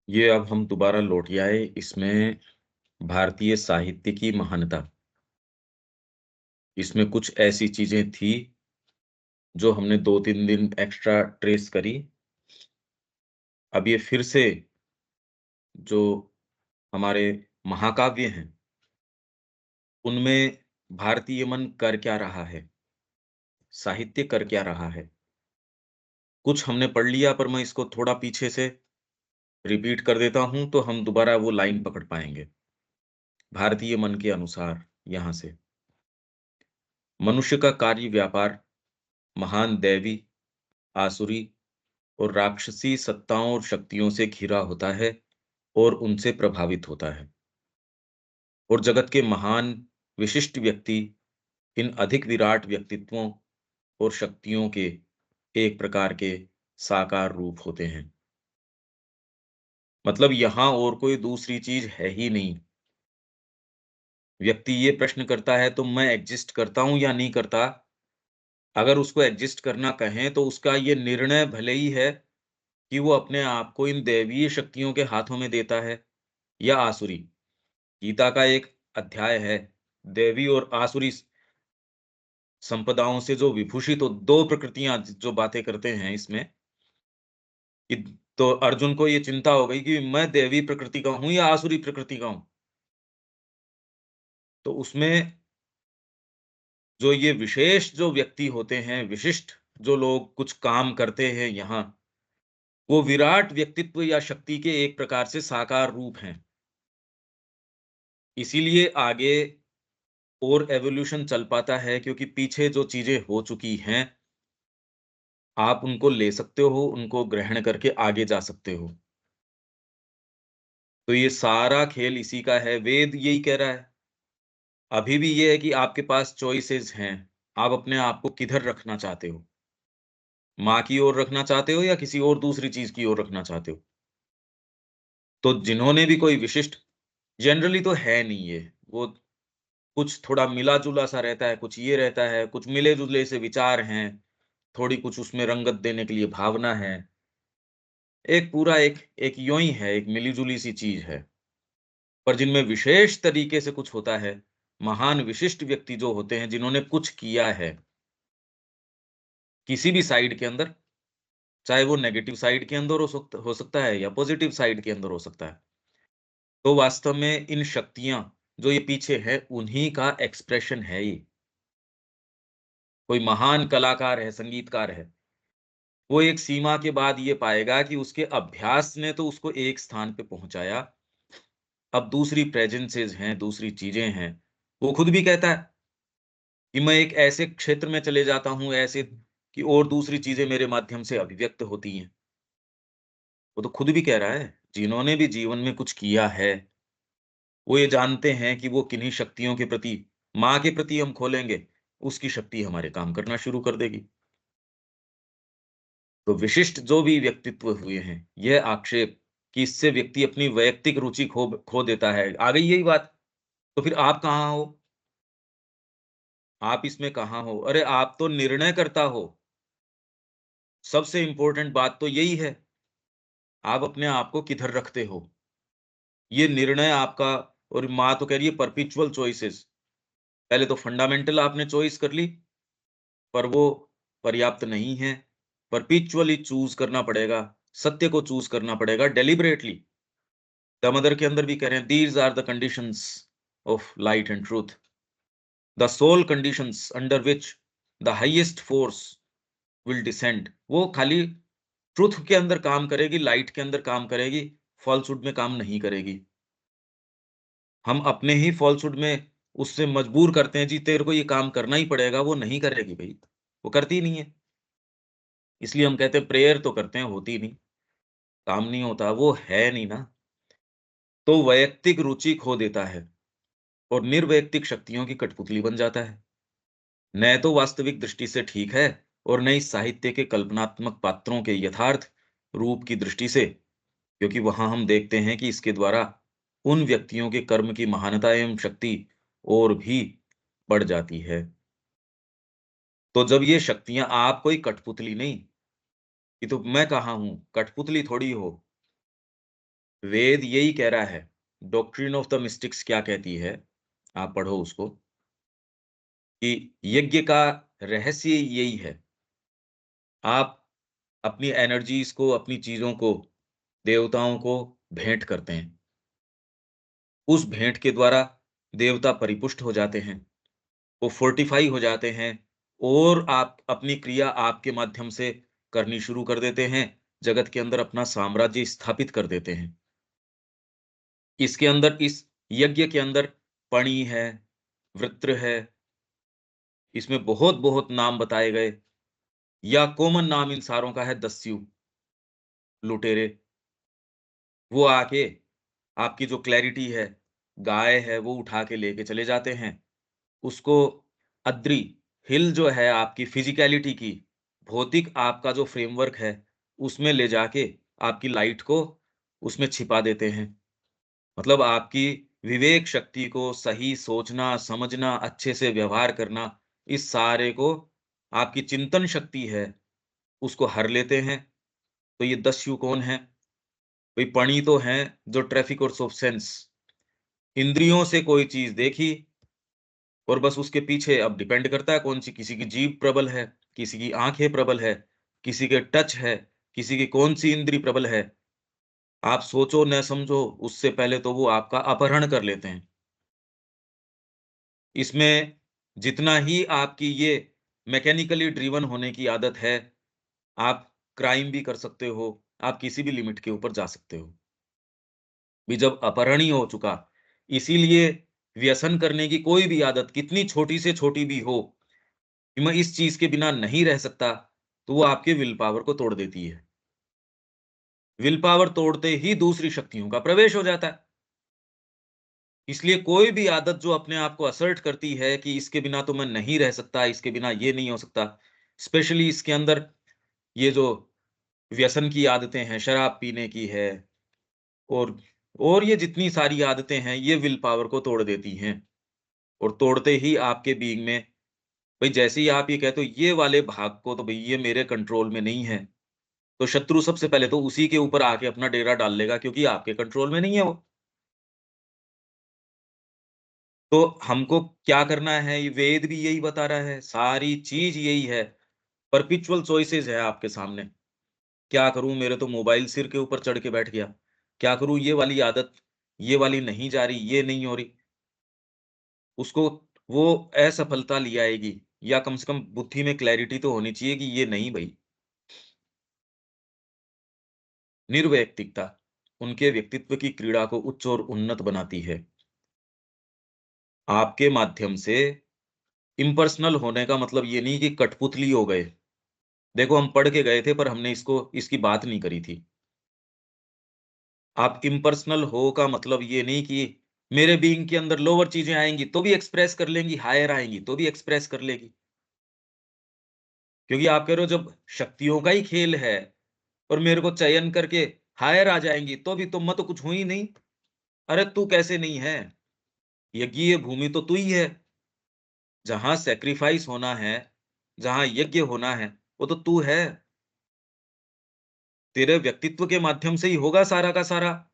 ये अब हम दोबारा लौट आए इसमें भारतीय साहित्य की महानता। इसमें कुछ ऐसी चीजें थी जो हमने 2-3 दिन एक्स्ट्रा ट्रेस करी। अब ये फिर से जो हमारे महाकाव्य हैं, उनमें भारतीय मन कर क्या रहा है? साहित्य कर क्या रहा है? कुछ हमने पढ़ लिया पर मैं इसको थोड़ा पीछे से रिपीट कर देता हूँ तो हम दोबारा वो लाइन पकड़ पाएँगे। भारतीय मन के अनुसार यहाँ से मनुष्य का कार्य व्यापार महान दैवी, आसुरी और राक्षसी सत्ताओं और शक्तियों से घिरा होता है और उनसे प्रभावित होता है। और जगत के महान विशिष्ट व्यक्ति इन अधिक विराट व्यक्तित्वों और शक्तियों के एक प्रकार के साकार रूप होते हैं। मतलब यहाँ और कोई दूसरी चीज है ही नहीं। व्यक्ति ये प्रश्न करता है तो मैं एग्जिस्ट करता हूँ या नहीं करता? अगर उसको एग्जिस्ट करना कहें तो उसका ये निर्णय भले ही है कि वो अपने आप को इन दैवीय शक्तियों के हाथों में देता है या आसुरी। गीता का एक अध्याय है, दैवी और आसुरी संपदाओं से जो विभूषित हो 2 प्रकृतियाँ जो बातें करते हैं इसमें, कि तो अर्जुन को ये चिंता हो गई कि मैं दैवी प्रकृति का हूँ या आसुरी प्रकृति का हूँ। तो उसमें जो ये विशेष जो व्यक्ति होते हैं, विशिष्ट जो लोग कुछ काम करते हैं यहाँ, वो विराट व्यक्तित्व या शक्ति के एक प्रकार से साकार रूप हैं। इसीलिए आगे और एवोल्यूशन चल पाता है क्योंकि पीछे जो चीज़ें हो चुकी हैं, आप उनको ले सकते हो, उनको ग्रहण करके आगे जा सकते हो। तो ये सारा खेल इसी का है, वेद यही कह रहा है। अभी भी ये है कि आपके पास चॉइसेस हैं, आप अपने आप को किधर रखना चाहते हो? माँ की ओर रखना चाहते हो या किसी और दूसरी चीज़ की ओर रखना चाहते हो? तो जिन्होंने भी कोई विशिष्ट जनरली तो है नहीं ये, वो कुछ थोड़ा मिला-जुला सा रहता है, कुछ ये रहता है, कुछ मिले-जुले से विचार हैं, थोड़ी कुछ उसमें रंगत देने के लिए भावना है। एक पूरा एक एक यों ही है, एक मिली-जुली सी चीज़ है। पर जिनमें विशेष तरीके से कुछ होता है, महान विशिष्ट व्यक्ति जो होते हैं, जिन्होंने कुछ किया है, किसी भी साइड के अंदर, चाहे वो नेगेटिव साइड के अंदर हो सकता है या पॉजिटिव साइड के अंदर हो सकता है। तो वास्तव में इन शक्तियाँ जो ये पीछे है, उन्हीं का एक्सप्रेशन है ये। कोई महान कलाकार है, संगीतकार है, वो एक सीमा के बाद ये पाएगा कि उसके अभ्यास ने तो उसको एक स्थान पे पहुँचाया, अब दूसरी प्रेज़ेंसेस हैं, दूसरी चीज़ें हैं। वो खुद भी कहता है कि मैं एक ऐसे क्षेत्र में चले जाता हूँ, ऐसे कि और दूसरी चीज़ें मेरे माध्यम से अभिव्यक्त होती हैं। वो तो खुद भी कह रहा है, जिन्होंने भी जीवन में कुछ किया है, वो ये जानते हैं कि वो किन्हीं शक्तियों के प्रति, माँ के प्रति हम खोलेंगे, उसकी शक्ति हमारे काम करना शुरू कर देगी। तो विशिष्ट जो भी व्यक्तित्व हुए हैं, यह आक्षेप कि इससे व्यक्ति अपनी वैयक्तिक रुचि खो देता है। आ गई यही बात, तो फिर आप कहाँ हो? आप इसमें कहाँ हो? अरे आप तो निर्णयकर्ता हो। सबसे इम्पोर्टेंट बात तो यही है, आप अपने आप को किधर रखते हो? ये निर्णय आपका। और माँ तो कह रही है परपेचुअल चॉइसेस। पहले तो फंडामेंटल आपने चॉइस कर ली, पर वो पर्याप्त नहीं है। परपेचुअली चूज़ करना पड़ेगा, सत्य को चूज़ करना पड़ेगा डेलिबरेटली। दामोदर के अंदर भी कह रहे हैं, "these are the conditions of light and truth, the soul conditions under which the highest force will descend." वो खाली ट्रुथ के अंदर काम करेगी, लाइट के अंदर काम करेगी, फ़ॉल्सहुड में काम नहीं करेगी। हम अपने ही फ़ॉल्सहुड में उससे मजबूर करते हैं, जी तेरे को ये काम करना ही पड़ेगा, वो नहीं करेगी भई, वो करती ही नहीं है। इसलिए हम कहते हैं प्रेयर तो करते हैं, होती नहीं, काम नहीं होता, वो है नहीं ना। तो वैयक्तिक रुचि खो देता है और निर्वैयक्तिक शक्तियों की कठपुतली बन जाता है। न तो वास्तविक दृष्टि से ठीक है और न ही साहित्य के कल्पनात्मक पात्रों के यथार्थ रूप की दृष्टि से, क्योंकि वहां हम देखते हैं कि इसके द्वारा उन व्यक्तियों के कर्म की महानता एवं शक्ति और भी बढ़ जाती है। तो जब ये शक्तियां, आप कोई कठपुतली नहीं, ये तो मैं कहाँ हूं, कठपुतली थोड़ी हो। वेद यही कह रहा है, डॉक्ट्रिन ऑफ द मिस्टिक्स क्या कहती है, आप पढ़ो उसको, कि यज्ञ का रहस्य यही है। आप अपनी एनर्जीज़ को, अपनी चीज़ों को देवताओं को भेंट करते हैं। उस भेंट के द्वारा देवता परिपुष्ट हो जाते हैं, वो फोर्टिफ़ाई हो जाते हैं और आप अपनी क्रिया आपके माध्यम से करनी शुरू कर देते हैं, जगत के अंदर अपना साम्राज्य स्थापित कर देते हैं। इसके अंदर इस यज्ञ के अंदर पणि है, वृत्र है, इसमें बहुत-बहुत नाम बताए गए या कॉमन नाम इन सारों का है दस्यु, लुटेरे। वो आके आपकी जो क्लैरिटी है, गाय है, वो उठा के लेके चले जाते हैं। उसको अद्री, हिल जो है आपकी फिज़िकैलिटी की, भौतिक आपका जो फ्रेमवर्क है, उसमें ले जाके आपकी लाइट को उसमें छिपा देते हैं। मतलब आपकी विवेक शक्ति को सही सोचना, समझना, अच्छे से व्यवहार करना, इस सारे को आपकी चिंतन शक्ति है, उसको हर लेते हैं। तो ये 10 यू कौन हैं? भई पणि तो हैं जो ट्रैफिक और ऑफ सेंस, इंद्रियों से कोई चीज़ देखी और बस उसके पीछे अब डिपेंड करता है कौन-सी, किसी की जीभ प्रबल है, किसी की आँखें प्रबल है, किसी के टच है, किसी की कौन-सी इंद्री प्रबल है। आप सोचो न समझो, उससे पहले तो वो आपका अपहरण कर लेते हैं। इसमें जितना ही आपकी ये मैकेनिकली ड्रिवन होने की आदत है, आप क्राइम भी कर सकते हो, आप किसी भी लिमिट के ऊपर जा सकते हो। भी जब अपहरण ही हो चुका, इसीलिए व्यसन करने की कोई भी आदत कितनी छोटी से छोटी भी हो, कि मैं इस चीज़ के बिना नहीं रह सकता, तो वो आपके विल पावर को तोड़ देती है। विल पावर तोड़ते ही दूसरी शक्तियों का प्रवेश हो जाता है। इसलिए कोई भी आदत जो अपने आप को असर्ट करती है कि इसके बिना तो मैं नहीं रह सकता, इसके बिना ये नहीं हो सकता, स्पेशली इसके अंदर ये जो व्यसन की आदतें हैं, शराब पीने की है और और ये जितनी सारी आदतें हैं, ये विल पावर को तोड़ देती हैं और तोड़ते ही आपके बीइंग में भई जैसे ही आप ये कहते हो ये वाले भाग को तो भई ये मेरे कंट्रोल में नहीं है, तो शत्रु सबसे पहले तो उसी के ऊपर आके अपना डेरा डाल लेगा क्योंकि आपके कंट्रोल में नहीं है वो। तो हमको क्या करना है, ये वेद भी यही बता रहा है, सारी चीज़ यही है, परपेचुअल चॉइसेस है आपके सामने। क्या करूँ, मेरे तो मोबाइल सिर के ऊपर चढ़ के बैठ गया। क्या करूँ, ये वाली आदत, ये वाली नहीं जा रही, ये नहीं हो रही। उसको वो असफलता ले आएगी या कम से कम बुद्धि में क्लैरिटी तो होनी चाहिए कि ये नहीं भई। निर्वैयक्तिकता उनके व्यक्तित्व की क्रीड़ा को उच्च और उन्नत बनाती है। आपके माध्यम से इम्पर्सनल होने का मतलब ये नहीं कि कठपुतली हो गए। देखो हम पढ़ के गए थे पर हमने इसको इसकी बात नहीं करी थी। आप इम्पर्सनल हो का मतलब ये नहीं कि मेरे बीइंग के अंदर लोअर चीज़ें आएँगी तो भी एक्सप्रेस कर लेंगी, हायर आएँगी तो भी एक्सप्रेस कर लेगी। क्योंकि आप कह रहे हो जब शक्तियों का ही खेल है और मेरे को चयन करके हायर आ जाएँगी तो भी तो मैं तो कुछ हूँ ही नहीं। अरे तू कैसे नहीं है? यज्ञीय भूमि तो तू ही है। जहाँ सैक्रिफाइस होना है, जहाँ यज्ञ होना है, वो तो तू है। तेरे व्यक्तित्व के माध्यम से ही होगा सारा का सारा।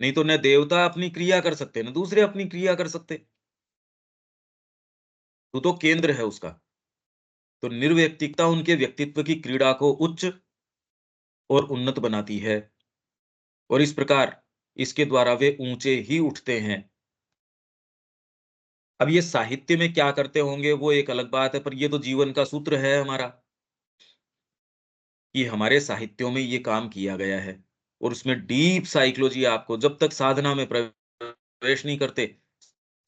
नहीं तो न देवता अपनी क्रिया कर सकते, न दूसरे अपनी क्रिया कर सकते। तू तो केंद्र है उसका। तो निर्वैयक्तिकता उनके व्यक्तित्व की क्रीड़ा को उच्च और उन्नत बनाती है और इस प्रकार इसके द्वारा वे ऊँचे ही उठते हैं। अब ये साहित्य में क्या करते होंगे वो एक अलग बात है, पर ये तो जीवन का सूत्र है हमारा, कि हमारे साहित्यों में ये काम किया गया है और उसमें डीप साइकोलॉजी आपको जब तक साधना में प्रवेश नहीं करते,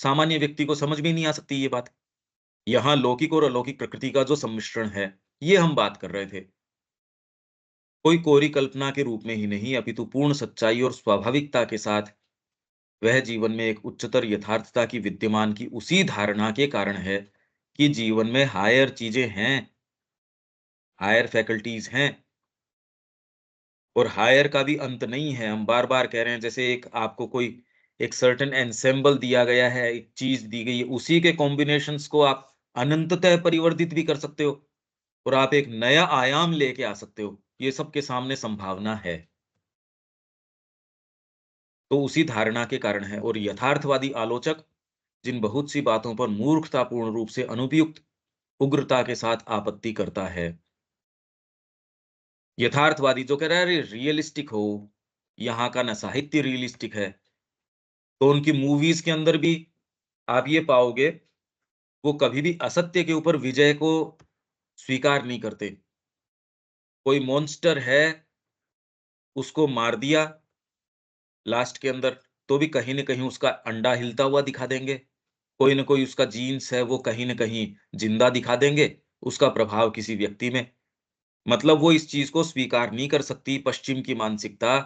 सामान्य व्यक्ति को समझ में नहीं आ सकती ये बात। यहाँ लौकिक और अलौकिक प्रकृति का जो सम्मिश्रण है, ये हम बात कर रहे थे। कोई कोरी कल्पना के रूप में ही नहीं, अपितु पूर्ण सच्चाई और स्वाभाविकता के साथ वह जीवन में एक उच्चतर यथार्थता की विद्यमान की उसी धारणा के कारण है कि जीवन में हायर चीजें हैं, हायर फैकल्टीज हैं और हायर का भी अंत नहीं है। हम बार-बार कह रहे हैं जैसे एक आपको कोई एक सर्टेन एन्सेम्बल दिया गया है, एक चीज़ दी गई है, उसी के कॉम्बिनेशंस को आप अनंततः परिवर्धित भी कर सकते हो और आप एक नया आयाम लेके आ सकते हो। ये सबके सामने संभावना है। तो उसी धारणा के कारण है। और यथार्थवादी आलोचक जिन बहुत सी बातों पर मूर्खतापूर्ण रूप से अनुपयुक्त उग्रता के साथ आपत्ति करता है। यथार्थवादी जो कह रहा है अरे रियलिस्टिक हो, यहाँ का ना साहित्य रियलिस्टिक है, तो उनकी मूवीज के अंदर भी आप ये पाओगे, वो कभी भी असत्य के ऊपर विजय को स्वीकार नहीं करते। कोई मॉन्स्टर है, उसको मार दिया लास्ट के अंदर, तो भी कहीं न कहीं उसका अंडा हिलता हुआ दिखा देंगे। कोई न कोई उसका जीन्स है, वो कहीं न कहीं जिंदा दिखा देंगे, उसका प्रभाव किसी व्यक्ति में। मतलब वो इस चीज़ को स्वीकार नहीं कर सकती पश्चिम की मानसिकता,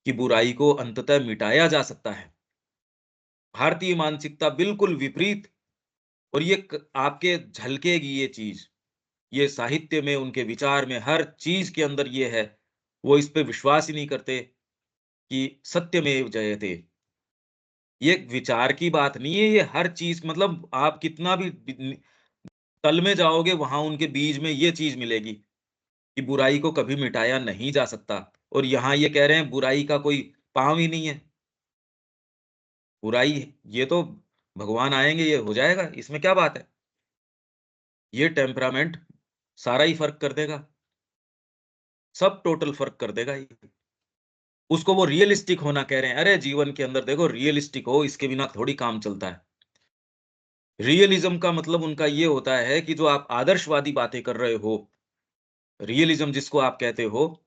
कि बुराई को अंततः मिटाया जा सकता है। भारतीय मानसिकता बिल्कुल विपरीत। और ये आपके झलकेगी ये चीज़। ये साहित्य में, उनके विचार में, हर चीज़ के अंदर ये है। वो इस पे विश्वास ही नहीं करते कि सत्यमेव जयते। ये विचार की बात नहीं है, ये हर चीज़ मतलब आप कितना भी तल में जाओगे, वहाँ उनके बीज में ये चीज़ मिलेगी कि बुराई को कभी मिटाया नहीं जा सकता। और यहाँ ये कह रहे हैं बुराई का कोई पाँव ही नहीं है। बुराई ये तो भगवान आएँगे, ये हो जाएगा, इसमें क्या बात है? ये टेम्परामेंट सारा ही फ़र्क कर देगा, सब टोटल फ़र्क कर देगा ये। उसको वो रियलिस्टिक होना कह रहे हैं। अरे जीवन के अंदर देखो रियलिस्टिक हो, इसके बिना थोड़ी काम चलता है। रियलिज़्म का मतलब उनका ये होता है कि जो आप आदर्शवादी बातें कर रहे हो, रियलिज़्म जिसको आप कहते हो,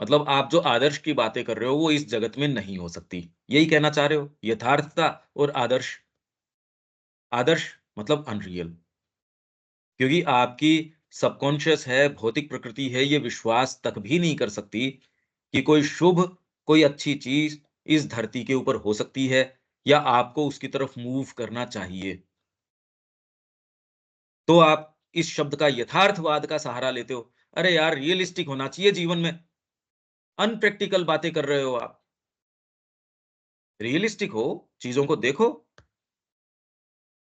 मतलब आप जो आदर्श की बातें कर रहे हो, वो इस जगत में नहीं हो सकती। यही कहना चाह रहे हो? यथार्थता और आदर्श, आदर्श मतलब अनरियल। क्योंकि आपकी सबकॉन्शियस है, भौतिक प्रकृति है, ये विश्वास तक भी नहीं कर सकती कि कोई शुभ, कोई अच्छी चीज़ इस धरती के ऊपर हो सकती है या आपको उसकी तरफ मूव करना चाहिए। तो आप इस शब्द का यथार्थवाद का सहारा लेते हो। अरे यार रियलिस्टिक होना चाहिए जीवन में, अनप्रैक्टिकल बातें कर रहे हो आप। रियलिस्टिक हो, चीज़ों को देखो।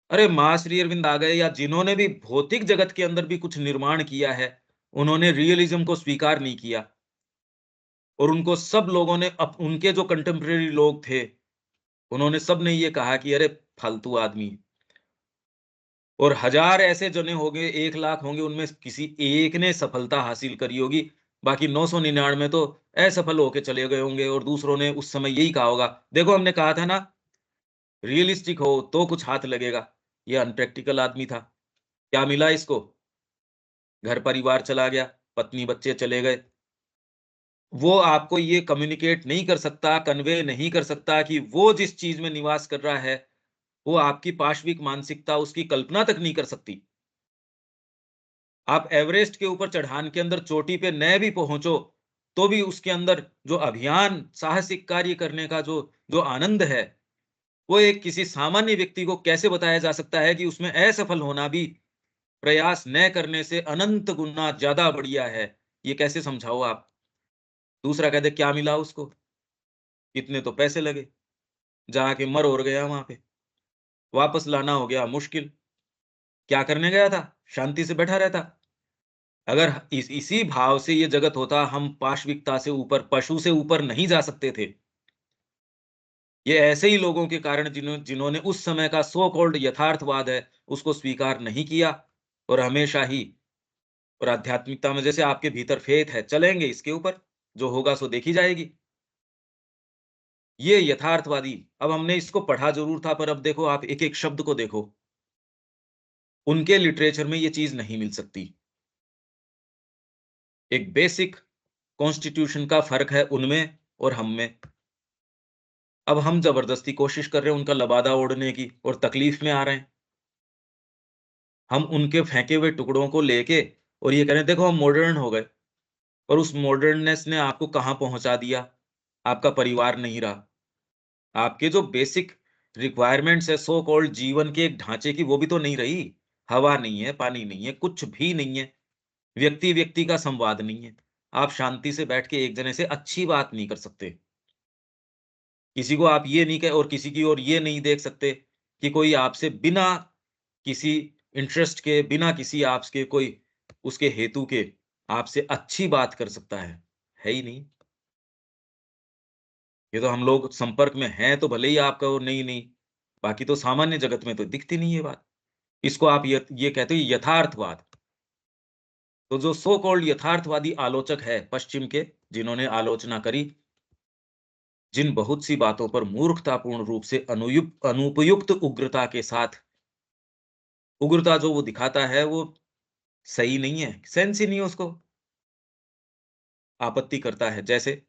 अरे माँ श्री अरविंद आ गए या जिन्होंने भी भौतिक जगत के अंदर भी कुछ निर्माण किया है, उन्होंने रियलिज़्म को स्वीकार नहीं किया। और उनको सब लोगों ने उनके जो कंटेम्परेरी लोग थे, उन्होंने सब ने ये कहा कि अरे फालतू आदमी। और हज़ार ऐसे जने होंगे, 1 लाख होंगे, उनमें किसी एक ने सफलता हासिल करी होगी, बाकी 999 तो असफल होके चले गए होंगे और दूसरों ने उस समय यही कहा होगा, देखो हमने कहा था ना, रियलिस्टिक हो तो कुछ हाथ लगेगा। ये अनप्रैक्टिकल आदमी था। क्या मिला इसको? घर परिवार चला गया, पत्नी बच्चे चले गए। वो आपको ये कम्युनिकेट नहीं कर सकता, कन्वे नहीं कर सकता कि वो जिस चीज़ में निवास कर रहा है, वो आपकी पाशविक मानसिकता उसकी कल्पना तक नहीं कर सकती। आप एवरेस्ट के ऊपर चढ़ान के अंदर चोटी पे न भी पहुँचो, तो भी उसके अंदर जो अभियान, साहसिक कार्य करने का जो जो आनंद है, वो एक किसी सामान्य व्यक्ति को कैसे बताया जा सकता है कि उसमें असफल होना भी प्रयास न करने से अनंत गुना ज़्यादा बढ़िया है। ये कैसे समझाओ आप? दूसरा कहते क्या मिला उसको? इतने तो पैसे लगे, जाके मर और गया वहाँ पे। वापस लाना हो गया मुश्किल। क्या करने गया था? शांति से बैठा रहता। अगर इसी भाव से ये जगत होता, हम पाशविकता से ऊपर, पशु से ऊपर नहीं जा सकते थे। ये ऐसे ही लोगों के कारण जिन्होंने उस समय का सो कॉल्ड यथार्थवाद है, उसको स्वीकार नहीं किया और हमेशा ही और आध्यात्मिकता में जैसे आपके भीतर फेथ है, चलेंगे इसके ऊपर, जो होगा सो देखी जाएगी। ये यथार्थवादी, अब हमने इसको पढ़ा ज़रूर था, पर अब देखो आप एक-एक शब्द को देखो। उनके लिटरेचर में ये चीज़ नहीं मिल सकती। एक बेसिक कॉन्स्टिट्यूशन का फ़र्क है उनमें और हम में। अब हम ज़बरदस्ती कोशिश कर रहे हैं उनका लबादा ओढ़ने की और तकलीफ़ में आ रहे हैं। हम उनके फेंके हुए टुकड़ों को लेके और ये कह रहे हैं देखो हम मॉडर्न हो गए, और उस मॉडर्ननेस ने आपको कहाँ पहुँचा दिया? आपका परिवार नहीं रहा। आपके जो बेसिक रिक्वायरमेंट्स है सो कॉल्ड जीवन के एक ढाँचे की, वो भी तो नहीं रही। हवा नहीं है, पानी नहीं है, कुछ भी नहीं है। व्यक्ति-व्यक्ति का संवाद नहीं है। आप शांति से बैठ के एक जने से अच्छी बात नहीं कर सकते। किसी को आप ये नहीं कह और किसी की ओर ये नहीं देख सकते कि कोई आपसे बिना किसी इंटरेस्ट के, बिना किसी आपके कोई उसके हेतु के आपसे अच्छी बात कर सकता है ही नहीं। ये तो हम लोग संपर्क में हैं तो भले ही आप कहो नहीं, नहीं, बाकी तो सामान्य जगत में तो दिखती नहीं ये बात। इसको आप ये कहते हो यथार्थवाद। तो जो सो कॉल्ड यथार्थवादी आलोचक है पश्चिम के, जिन्होंने आलोचना करी, जिन बहुत सी बातों पर मूर्खतापूर्ण रूप से अनुपयुक्त उग्रता के साथ, उग्रता जो वो दिखाता है वो सही नहीं है, सेंस ही नहीं है उसको, आपत्ति करता है। जैसे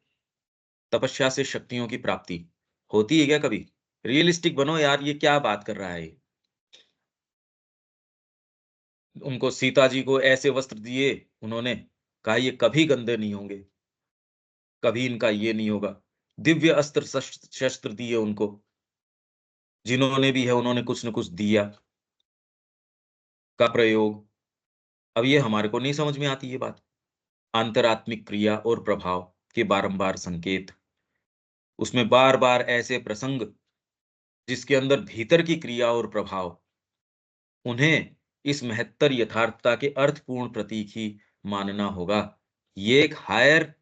तपस्या से शक्तियों की प्राप्ति होती है क्या कभी? रियलिस्टिक बनो यार, ये क्या बात कर रहा है ये? उनको सीता जी को ऐसे वस्त्र दिए उन्होंने, कहा ये कभी गंदे नहीं होंगे, कभी इनका ये नहीं होगा। दिव्य अस्त्र शस्त्र दिए उनको, जिन्होंने भी है उन्होंने कुछ न कुछ दिया का प्रयोग। अब ये हमारे को नहीं समझ में आती ये बात। अंतरात्मिक क्रिया और प्रभाव के बारंबार संकेत, उसमें बार-बार ऐसे प्रसंग जिसके अंदर भीतर की क्रिया और प्रभाव, उन्हें इस महत्तर यथार्थता के अर्थपूर्ण प्रतीक ही मानना होगा। ये एक हायर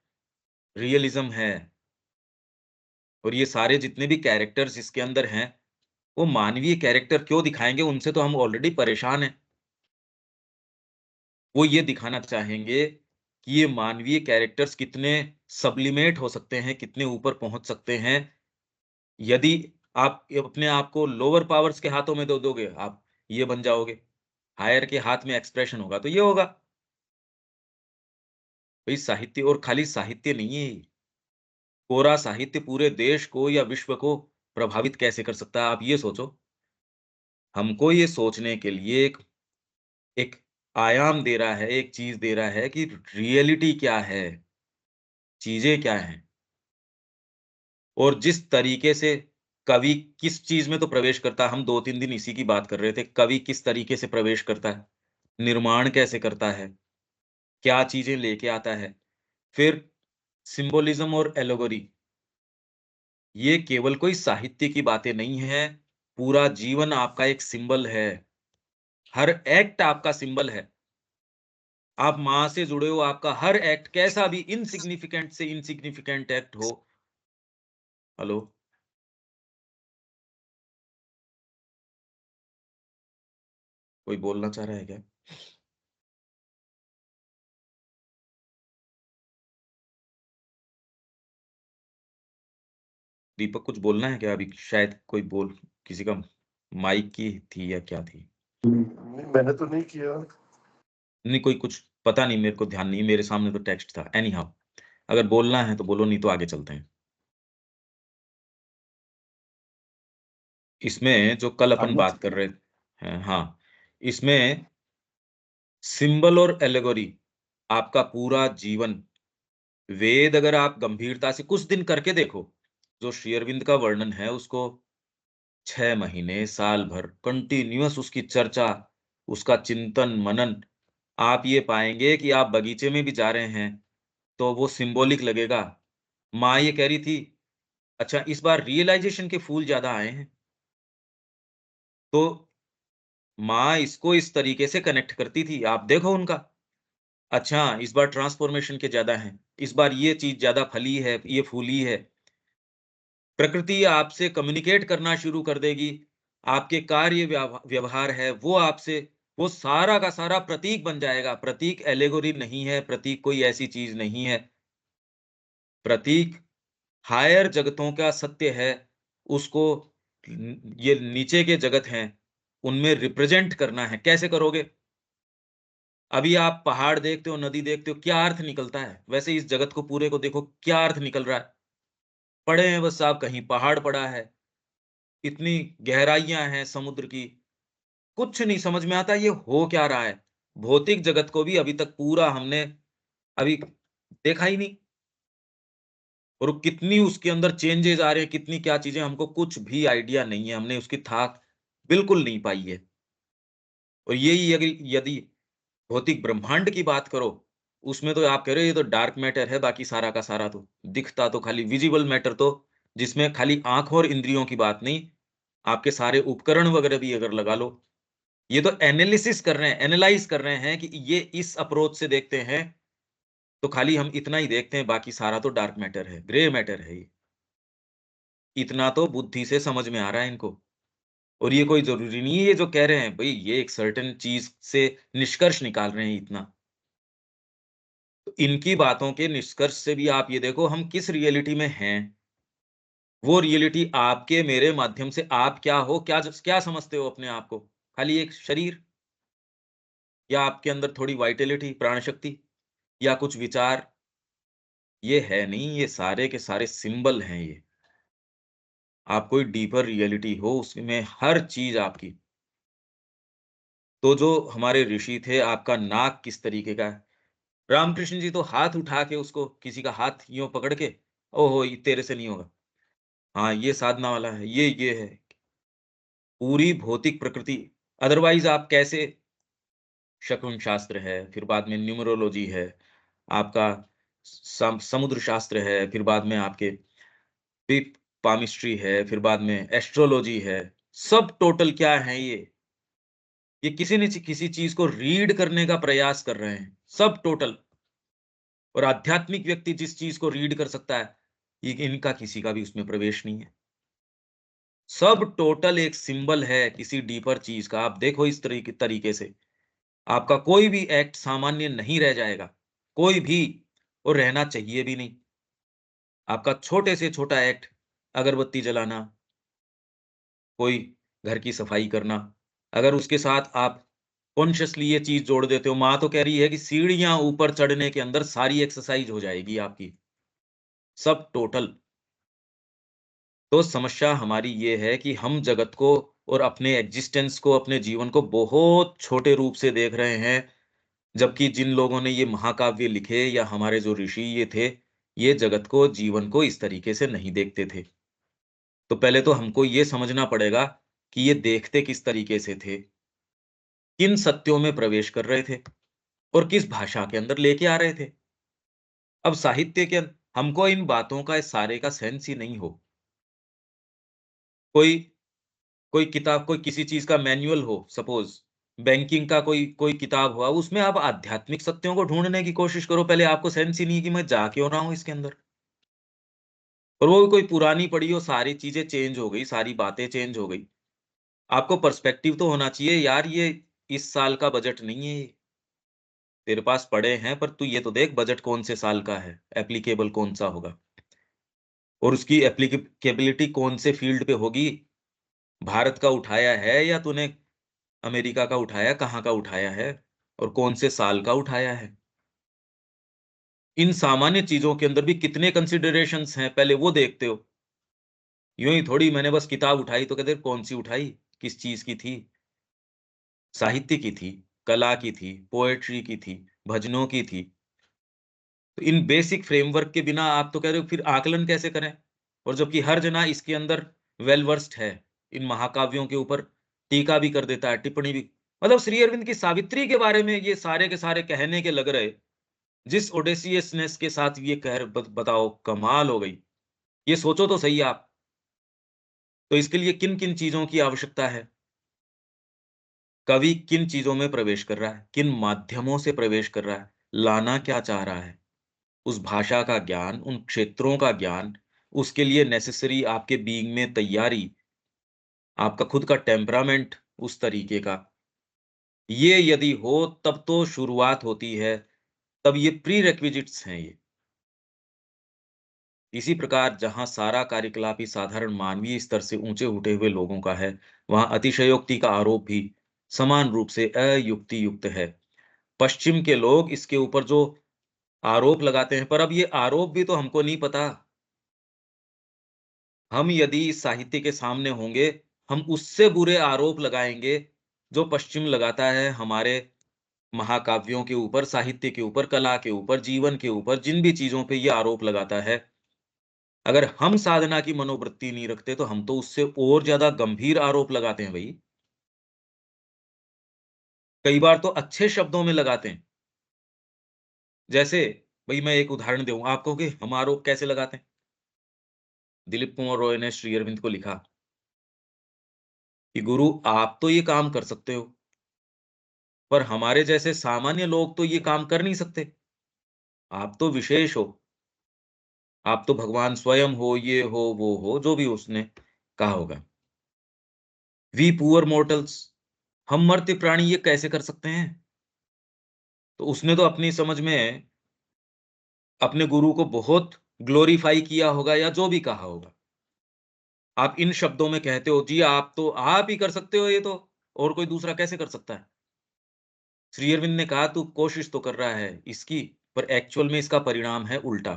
रियलिज़्म है और ये सारे जितने भी कैरेक्टर्स इसके अंदर हैं, वो मानवीय कैरेक्टर क्यों दिखाएँगे? उनसे तो हम ऑलरेडी परेशान हैं। वो ये दिखाना चाहेंगे कि ये मानवीय कैरेक्टर्स कितने सब्लिमेट हो सकते हैं, कितने ऊपर पहुँच सकते हैं, यदि आप अपने आप को लोअर पावर्स के हाथों में दे दोगे, आप ये बन जाओगे। हायर के हाथ में एक्सप्रेशन होगा, तो ये होगा। भई साहित्य और खाली साहित्य नहीं है ये। कोरा साहित्य पूरे देश को या विश्व को प्रभावित कैसे कर सकता है, आप ये सोचो। हमको ये सोचने के लिए एक एक आयाम दे रहा है, एक चीज़ दे रहा है कि रियलिटी क्या है, चीज़ें क्या हैं और जिस तरीके से कवि किस चीज़ में तो प्रवेश करता है, हम 2-3 दिन इसी की बात कर रहे थे। कवि किस तरीके से प्रवेश करता है, निर्माण कैसे करता है, क्या चीज़ें लेके आता है। फिर सिम्बोलिज़्म और एलेगोरी, ये केवल कोई साहित्य की बातें नहीं हैं, पूरा जीवन आपका एक सिंबल है। हर एक्ट आपका सिंबल है। आप माँ से जुड़े हो, आपका हर एक्ट कैसा भी इनसिग्निफिकेंट से इनसिग्निफिकेंट एक्ट हो। हेलो? कोई बोलना चाह रहा है क्या? दीपक कुछ बोलना है क्या अभी? शायद कोई बोल किसी का माइक की थी या क्या थी? नहीं, मैंने तो नहीं किया। नहीं, कोई कुछ पता नहीं, मेरे को ध्यान नहीं, मेरे सामने तो टेक्स्ट था। एनी हाउ, अगर बोलना है तो बोलो, नहीं तो आगे चलते हैं। इसमें जो कल अपन आगे बात कर रहे हैं, हाँ, इसमें सिंबल और एलेगोरी आपका पूरा जीवन, वेद अगर आप गंभीरता से कुछ दिन करके देखो, जो श्री अरविंद का वर्णन है उसको 6 महीने, साल भर कंटीन्यूअस उसकी चर्चा, उसका चिंतन, मनन, आप ये पाएँगे कि आप बगीचे में भी जा रहे हैं, तो वो सिंबॉलिक लगेगा। माँ ये कह रही थी, अच्छा इस बार रियलाइज़ेशन के फूल ज़्यादा आए हैं, तो माँ इसको इस तरीके से कनेक्ट करती थी, आप देखो उनका। अच्छा, इस बार ट्रांसफ़ॉर्मेशन के ज़्यादा हैं, इस बार ये चीज़ ज़्यादा फली है, ये फूली है। प्रकृति आपसे कम्युनिकेट करना शुरू कर देगी, आपके कार्य व्यवहार है, वो आपसे वो सारा का सारा प्रतीक बन जाएगा। प्रतीक एलेगोरी नहीं है, प्रतीक कोई ऐसी चीज़ नहीं है। प्रतीक हायर जगतों का सत्य है, उसको ये नीचे के जगत हैं, उनमें रिप्रेज़ेंट करना है। कैसे करोगे? अभी आप पहाड़ देखते हो, नदी देखते हो, क्या अर्थ निकलता है? वैसे इस जगत को पूरे को देखो, क्या अर्थ निकल रहा है? पड़े हैं बस साहब, कहीं पहाड़ पड़ा है, इतनी गहराइयाँ हैं समुद्र की, कुछ नहीं समझ में आता ये हो क्या रहा है? भौतिक जगत को भी अभी तक पूरा हमने अभी देखा ही नहीं और कितनी उसके अंदर चेंजेज़ आ रहे हैं, कितनी क्या चीज़ें हमको कुछ भी आइडिया नहीं है, हमने उसकी थाक बिल्कुल नहीं पाई है। और यही यदि यदि भौतिक ब्रह्मांड की बात करो, उसमें तो आप कह रहे हो ये तो डार्क मैटर है, बाकी सारा का सारा तो दिखता तो खाली विज़िबल मैटर, तो जिसमें खाली आँख और इंद्रियों की बात नहीं, आपके सारे उपकरण वगैरह भी अगर लगा लो, ये तो एनालिसिस कर रहे हैं, एनालाइज़ कर रहे हैं कि ये इस अप्रोच से देखते हैं, तो खाली हम इतना ही देखते हैं, बाकी सारा तो डार्क मैटर है, ग्रे मैटर है ये। इतना तो बुद्धि से समझ में आ रहा है इनको। और ये कोई ज़रूरी नहीं है ये जो कह रहे हैं, भई ये एक सर्टेन चीज़ से निष्कर्ष निकाल रहे हैं इतना। तो इनकी बातों के निष्कर्ष से भी आप ये देखो हम किस रियलिटी में हैं। वो रियलिटी आपके मेरे माध्यम से आप क्या हो, क्या समझते हो अपने आप को? खाली एक शरीर या आपके अंदर थोड़ी वाइटैलिटी, प्राण शक्ति या कुछ विचार? ये है नहीं, ये सारे के सारे सिंबल हैं ये। आप कोई डीपर रियलिटी हो उसमें हर चीज़ आपकी। तो जो हमारे ऋषि थे, आपका नाक किस तरीके का है? रामकृष्ण जी तो हाथ उठा के उसको किसी का हाथ यूँ पकड़ के, ओहो! ये तेरे से नहीं होगा। हाँ, ये साधना वाला है, ये है। पूरी भौतिक प्रकृति अदरवाइज़ आप कैसे शकुन शास्त्र है, फिर बाद में न्यूमेरोलॉजी है, आपका समुद्र शास्त्र है, फिर बाद में आपके फिर पामिस्ट्री है, फिर बाद में एस्ट्रोलॉजी है। सब टोटल क्या है ये? ये किसी न किसी चीज़ को रीड करने का प्रयास कर रहे हैं, सब टोटल। और आध्यात्मिक व्यक्ति जिस चीज़ को रीड कर सकता है, ये इनका किसी का भी उसमें प्रवेश नहीं है। सब टोटल एक सिंबल है किसी डीपर चीज़ का। आप देखो इस तरीके से, आपका कोई भी एक्ट सामान्य नहीं रह जाएगा, कोई भी, और रहना चाहिए भी नहीं। आपका छोटे से छोटा एक्ट, अगरबत्ती जलाना, कोई घर की सफाई करना, अगर उसके साथ आप कॉन्शियसली ये चीज़ जोड़ देते हो, माँ तो कह रही है कि सीढ़ियाँ ऊपर चढ़ने के अंदर सारी एक्सरसाइज़ हो जाएगी आपकी, सब टोटल। तो समस्या हमारी ये है कि हम जगत को और अपने एग्जिस्टेंस को, अपने जीवन को बहुत छोटे रूप से देख रहे हैं, जबकि जिन लोगों ने ये महाकाव्य लिखे या हमारे जो ऋषि ये थे, ये जगत को, जीवन को इस तरीके से नहीं देखते थे। तो पहले तो हमको ये समझना पड़ेगा कि ये देखते किस तरीके से थे, किन सत्यों में प्रवेश कर रहे थे और किस भाषा के अंदर लेके आ रहे थे। अब साहित्य के हमको इन बातों का इस सारे का सेंस ही नहीं हो। कोई कोई किताब, कोई किसी चीज़ का मैनुअल हो, सपोज़ बैंकिंग का कोई कोई किताब हुआ, उसमें आप आध्यात्मिक सत्यों को ढूँढने की कोशिश करो, पहले आपको सेंस ही नहीं है कि मैं जा क्यों रहा हूँ इसके अंदर। और वो भी कोई पुरानी पड़ी हो, सारी चीज़ें चेंज हो गई, सारी बातें चेंज हो गई। आपको पर्सपेक्टिव तो होना चाहिए यार, ये इस साल का बजट नहीं है ये। तेरे पास पड़े हैं, पर तू ये तो देख बजट कौन से साल का है, एप्लीकेबल कौन-सा होगा और उसकी एप्लीकेबिलिटी कौन से फ़ील्ड पे होगी। भारत का उठाया है या तूने अमेरिका का उठाया, कहाँ का उठाया है और कौन से साल का उठाया है? इन सामान्य चीज़ों के अंदर भी कितने कंसिडरेशंस हैं, पहले वो देखते हो। यूँ ही थोड़ी मैंने बस किताब उठाई तो कहते कौन-सी उठाई, किस चीज़ की थी? साहित्य की थी, कला की थी, पोएट्री की थी, भजनों की थी। तो इन बेसिक फ्रेमवर्क के बिना आप तो कह रहे हो फिर आकलन कैसे करें? और जबकि हर जना इसके अंदर वेल वर्स्ड है, इन महाकाव्यों के ऊपर टीका भी कर देता है, टिप्पणी भी। मतलब श्री अरविंद की सावित्री के बारे में ये सारे के सारे कहने के लग रहे, जिस ऑडेसियसनेस के साथ ये कह रहे बताओ कमाल हो गई। ये सोचो तो सही आप, तो इसके लिए किन-किन चीज़ों की आवश्यकता है? कवि किन चीज़ों में प्रवेश कर रहा है? किन माध्यमों से प्रवेश कर रहा है? लाना क्या चाह रहा है? उस भाषा का ज्ञान, उन क्षेत्रों का ज्ञान, उसके लिए नेसेसरी आपके बीइंग में तैयारी, आपका खुद का टेम्परामेंट उस तरीके का, ये यदि हो तब तो शुरुआत होती है, तब ये प्रीरेक्विजिट्स हैं ये। इसी प्रकार जहाँ सारा कार्यकलाप ही साधारण मानवीय स्तर से ऊँचे उठे हुए लोगों का है, वहाँ अतिशयोक्ति का आरोप भी समान रूप से अयुक्ति युक्त है। पश्चिम के लोग इसके ऊपर जो आरोप लगाते हैं, पर अब ये आरोप भी तो हमको नहीं पता। हम यदि इस साहित्य के सामने होंगे, हम उससे बुरे आरोप लगाएँगे, जो पश्चिम लगाता है हमारे महाकाव्यों के ऊपर, साहित्य के ऊपर, कला के ऊपर, जीवन के ऊपर, जिन भी चीज़ों पे ये आरोप लगाता है। अगर हम साधना की मनोवृत्ति नहीं रखते, तो हम तो उससे और ज़्यादा गंभीर आरोप लगाते हैं भई। कई बार तो अच्छे शब्दों में लगाते हैं। जैसे भई मैं एक उदाहरण दूँ, आप कहोगे हम आरोप कैसे लगाते हैं? दिलीप कुमार रॉय ने श्री अरविंद को लिखा कि गुरु आप तो ये काम कर सकते हो, पर हमारे जैसे सामान्य लोग तो ये काम कर नहीं सकते। आप तो विशेष हो, आप तो भगवान स्वयं हो, ये हो, वो हो, जो भी उसने कहा होगा। वी पुअर मॉर्टल्स, हम मर्त्य प्राणी ये कैसे कर सकते हैं? तो उसने तो अपनी समझ में अपने गुरु को बहुत ग्लोरीफाई किया होगा या जो भी कहा होगा। आप इन शब्दों में कहते हो, जी आप तो आप ही कर सकते हो ये तो, और कोई दूसरा कैसे कर सकता है? श्री अरविंद ने कहा तू कोशिश तो कर रहा है इसकी, पर एक्चुअल में इसका परिणाम है उल्टा।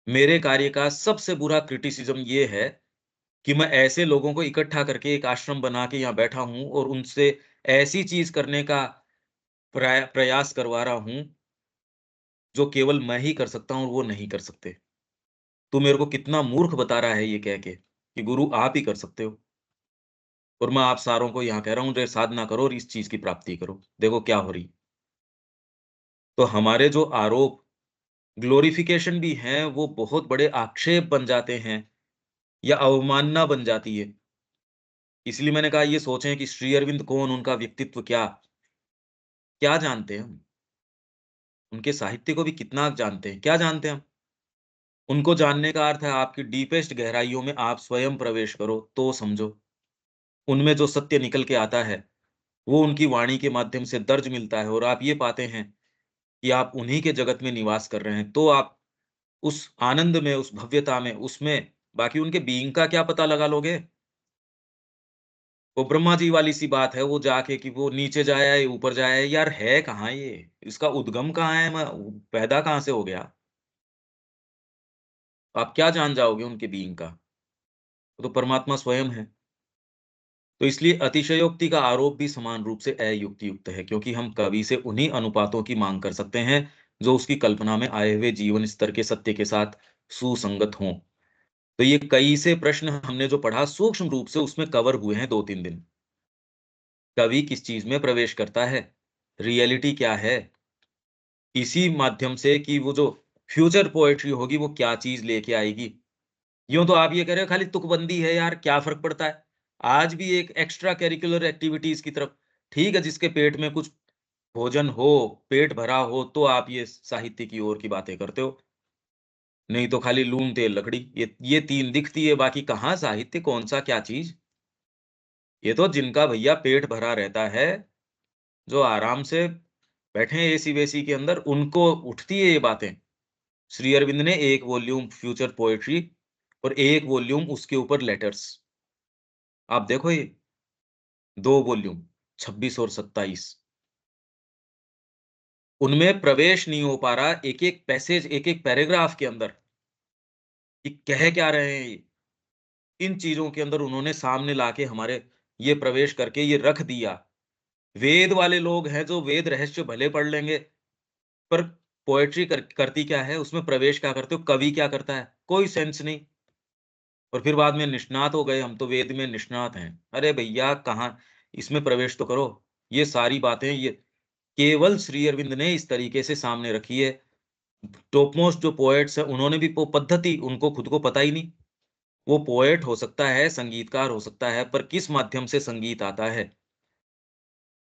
मेरे कार्य का सबसे बुरा क्रिटिसिज्म ये है कि मैं ऐसे लोगों को इकट्ठा करके एक आश्रम बना के यहाँ बैठा हूँ और उनसे ऐसी चीज़ करने का प्रयास करवा रहा हूँ, जो केवल मैं ही कर सकता हूँ और वो नहीं कर सकते। तू मेरे को कितना मूर्ख बता रहा है ये कह के, कि गुरु आप ही कर सकते हो, और मैं आप सारों को यहाँ कह रहा हूँ, रे साधना करो और इस चीज़ की प्राप्ति करो। देखो क्या हो रही। तो हमारे जो आरोप ग्लोरिफिकेशन भी हैं, वो बहुत बड़े आक्षेप बन जाते हैं या अवमानना बन जाती है। इसलिए मैंने कहा ये सोचें कि श्री अरविंद कौन, उनका व्यक्तित्व क्या, क्या जानते हैं हम? उनके साहित्य को भी कितना जानते हैं? क्या जानते हैं हम? उनको जानने का अर्थ है आपकी डीपेस्ट गहराइयों में आप स्वयं प्रवेश करो तो समझो। उनमें जो सत्य निकल के आता है, वो उनकी वाणी के माध्यम से दर्ज मिलता है और आप ये पाते हैं कि आप उन्हीं के जगत में निवास कर रहे हैं। तो आप उस आनंद में, उस भव्यता में, उसमें बाकी उनके बीइंग का क्या पता लगा लोगे? वो ब्रह्मा जी वाली सी बात है, वो जाके कि वो नीचे जाया है, ऊपर जाया है, यार है कहाँ ये? इसका उद्गम कहाँ है? मैं पैदा कहाँ से हो गया? आप क्या जान जाओगे उनके बीइंग का? वो तो परमात्मा स्वयं है। तो इसलिए अतिशयोक्ति का आरोप भी समान रूप से अयुक्तियुक्त है, क्योंकि हम कवि से उन्हीं अनुपातों की माँग कर सकते हैं, जो उसकी कल्पना में आए हुए जीवन स्तर के सत्य के साथ सुसंगत हों। तो ये कई से प्रश्न हमने जो पढ़ा सूक्ष्म रूप से उसमें कवर हुए हैं 2-3 दिन। कवि किस चीज़ में प्रवेश करता है? रियलिटी क्या है? इसी माध्यम से कि वो जो फ्यूचर पोएट्री होगी वो क्या चीज़ लेके आएगी। यूँ तो आप ये कह रहे हो खाली तुकबंदी है यार, क्या फ़र्क पड़ता है? आज भी एक एक्स्ट्रा करिकुलर एक्टिविटीज़ की तरफ, ठीक है, जिसके पेट में कुछ भोजन हो, पेट भरा हो, तो आप ये साहित्य की ओर की बातें करते हो। नहीं तो खाली लून, तेल, लकड़ी, ये 3 दिखती है, बाकी कहाँ साहित्य, कौन-सा क्या चीज़? ये तो जिनका भैया पेट भरा रहता है, जो आराम से बैठे हैं एसी-वेसी के अंदर, उनको उठती है ये बातें। श्री अरविंद ने 1 वॉल्यूम फ्यूचर पोएट्री और 1 वॉल्यूम उसके ऊपर लेटर्स। आप देखो ये 2 वॉल्यूम 26 और 27, उनमें प्रवेश नहीं हो पा रहा एक-एक पैसेज, एक-एक पैराग्राफ के अंदर कि कह क्या रहे हैं ये। इन चीज़ों के अंदर उन्होंने सामने लाके हमारे ये प्रवेश करके ये रख दिया। वेद वाले लोग हैं जो वेद रहस्य भले पढ़ लेंगे, पर पोएट्री करती क्या है, उसमें प्रवेश क्या करते हो, कवि क्या करता है? कोई सेंस नहीं। और फिर बाद में निष्णात हो गए, हम तो वेद में निष्णात हैं। अरे भैया कहाँ, इसमें प्रवेश तो करो। ये सारी बातें ये केवल श्री अरविंद ने इस तरीके से सामने रखी है। टॉप मोस्ट जो पोएट्स हैं, उन्होंने भी वो पद्धति उनको खुद को पता ही नहीं। वो पोएट हो सकता है, संगीतकार हो सकता है, पर किस माध्यम से संगीत आता है,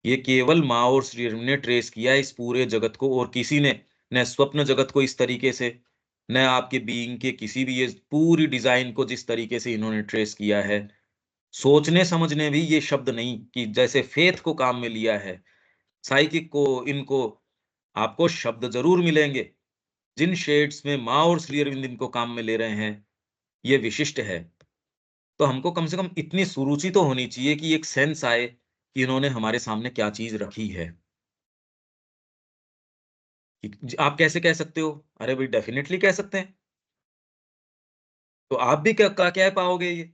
ये केवल माँ और श्री अरविंद ने ट्रेस किया है इस पूरे जगत को, और किसी ने न स्वप्न जगत को इस तरीके से, न आपके बीइंग के किसी भी ये पूरी डिज़ाइन को जिस तरीके से इन्होंने ट्रेस किया है। सोचने-समझने भी ये शब्द नहीं कि जैसे फेथ को काम में लिया है, साइकिक को, इनको आपको शब्द ज़रूर मिलेंगे। जिन शेड्स में माँ और श्री अरविंद इनको काम में ले रहे हैं, ये विशिष्ट है। तो हमको कम से कम इतनी सुरुचि तो होनी चाहिए कि एक सेंस आए कि इन्होंने हमारे सामने क्या चीज़ रखी है। कि ज आप कैसे कह सकते हो? अरे भई डेफ़िनिटली कह सकते हैं। तो आप भी क्या कह पाओगे ये?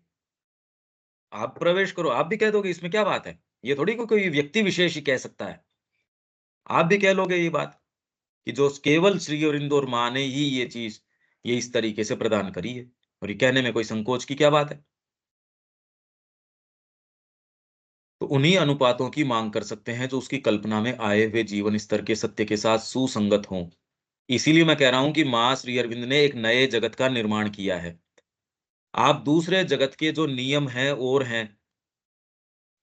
आप प्रवेश करो, आप भी कह दोगे, इसमें क्या बात है? ये थोड़ी कोई व्यक्ति विशेष ही कह सकता है। आप भी कह लोगे ये बात कि जो केवल श्री अरविंदो और माँ ने ही ये चीज़, ये इस तरीके से प्रदान करी है, और ये कहने में कोई संकोच की क्या बात है? तो उन्हीं अनुपातों की माँग कर सकते हैं जो उसकी कल्पना में आए हुए जीवन स्तर के सत्य के साथ सुसंगत हों। इसीलिए मैं कह रहा हूँ कि माँ श्री अरविंद ने एक नए जगत का निर्माण किया है। आप दूसरे जगत के जो नियम हैं और हैं,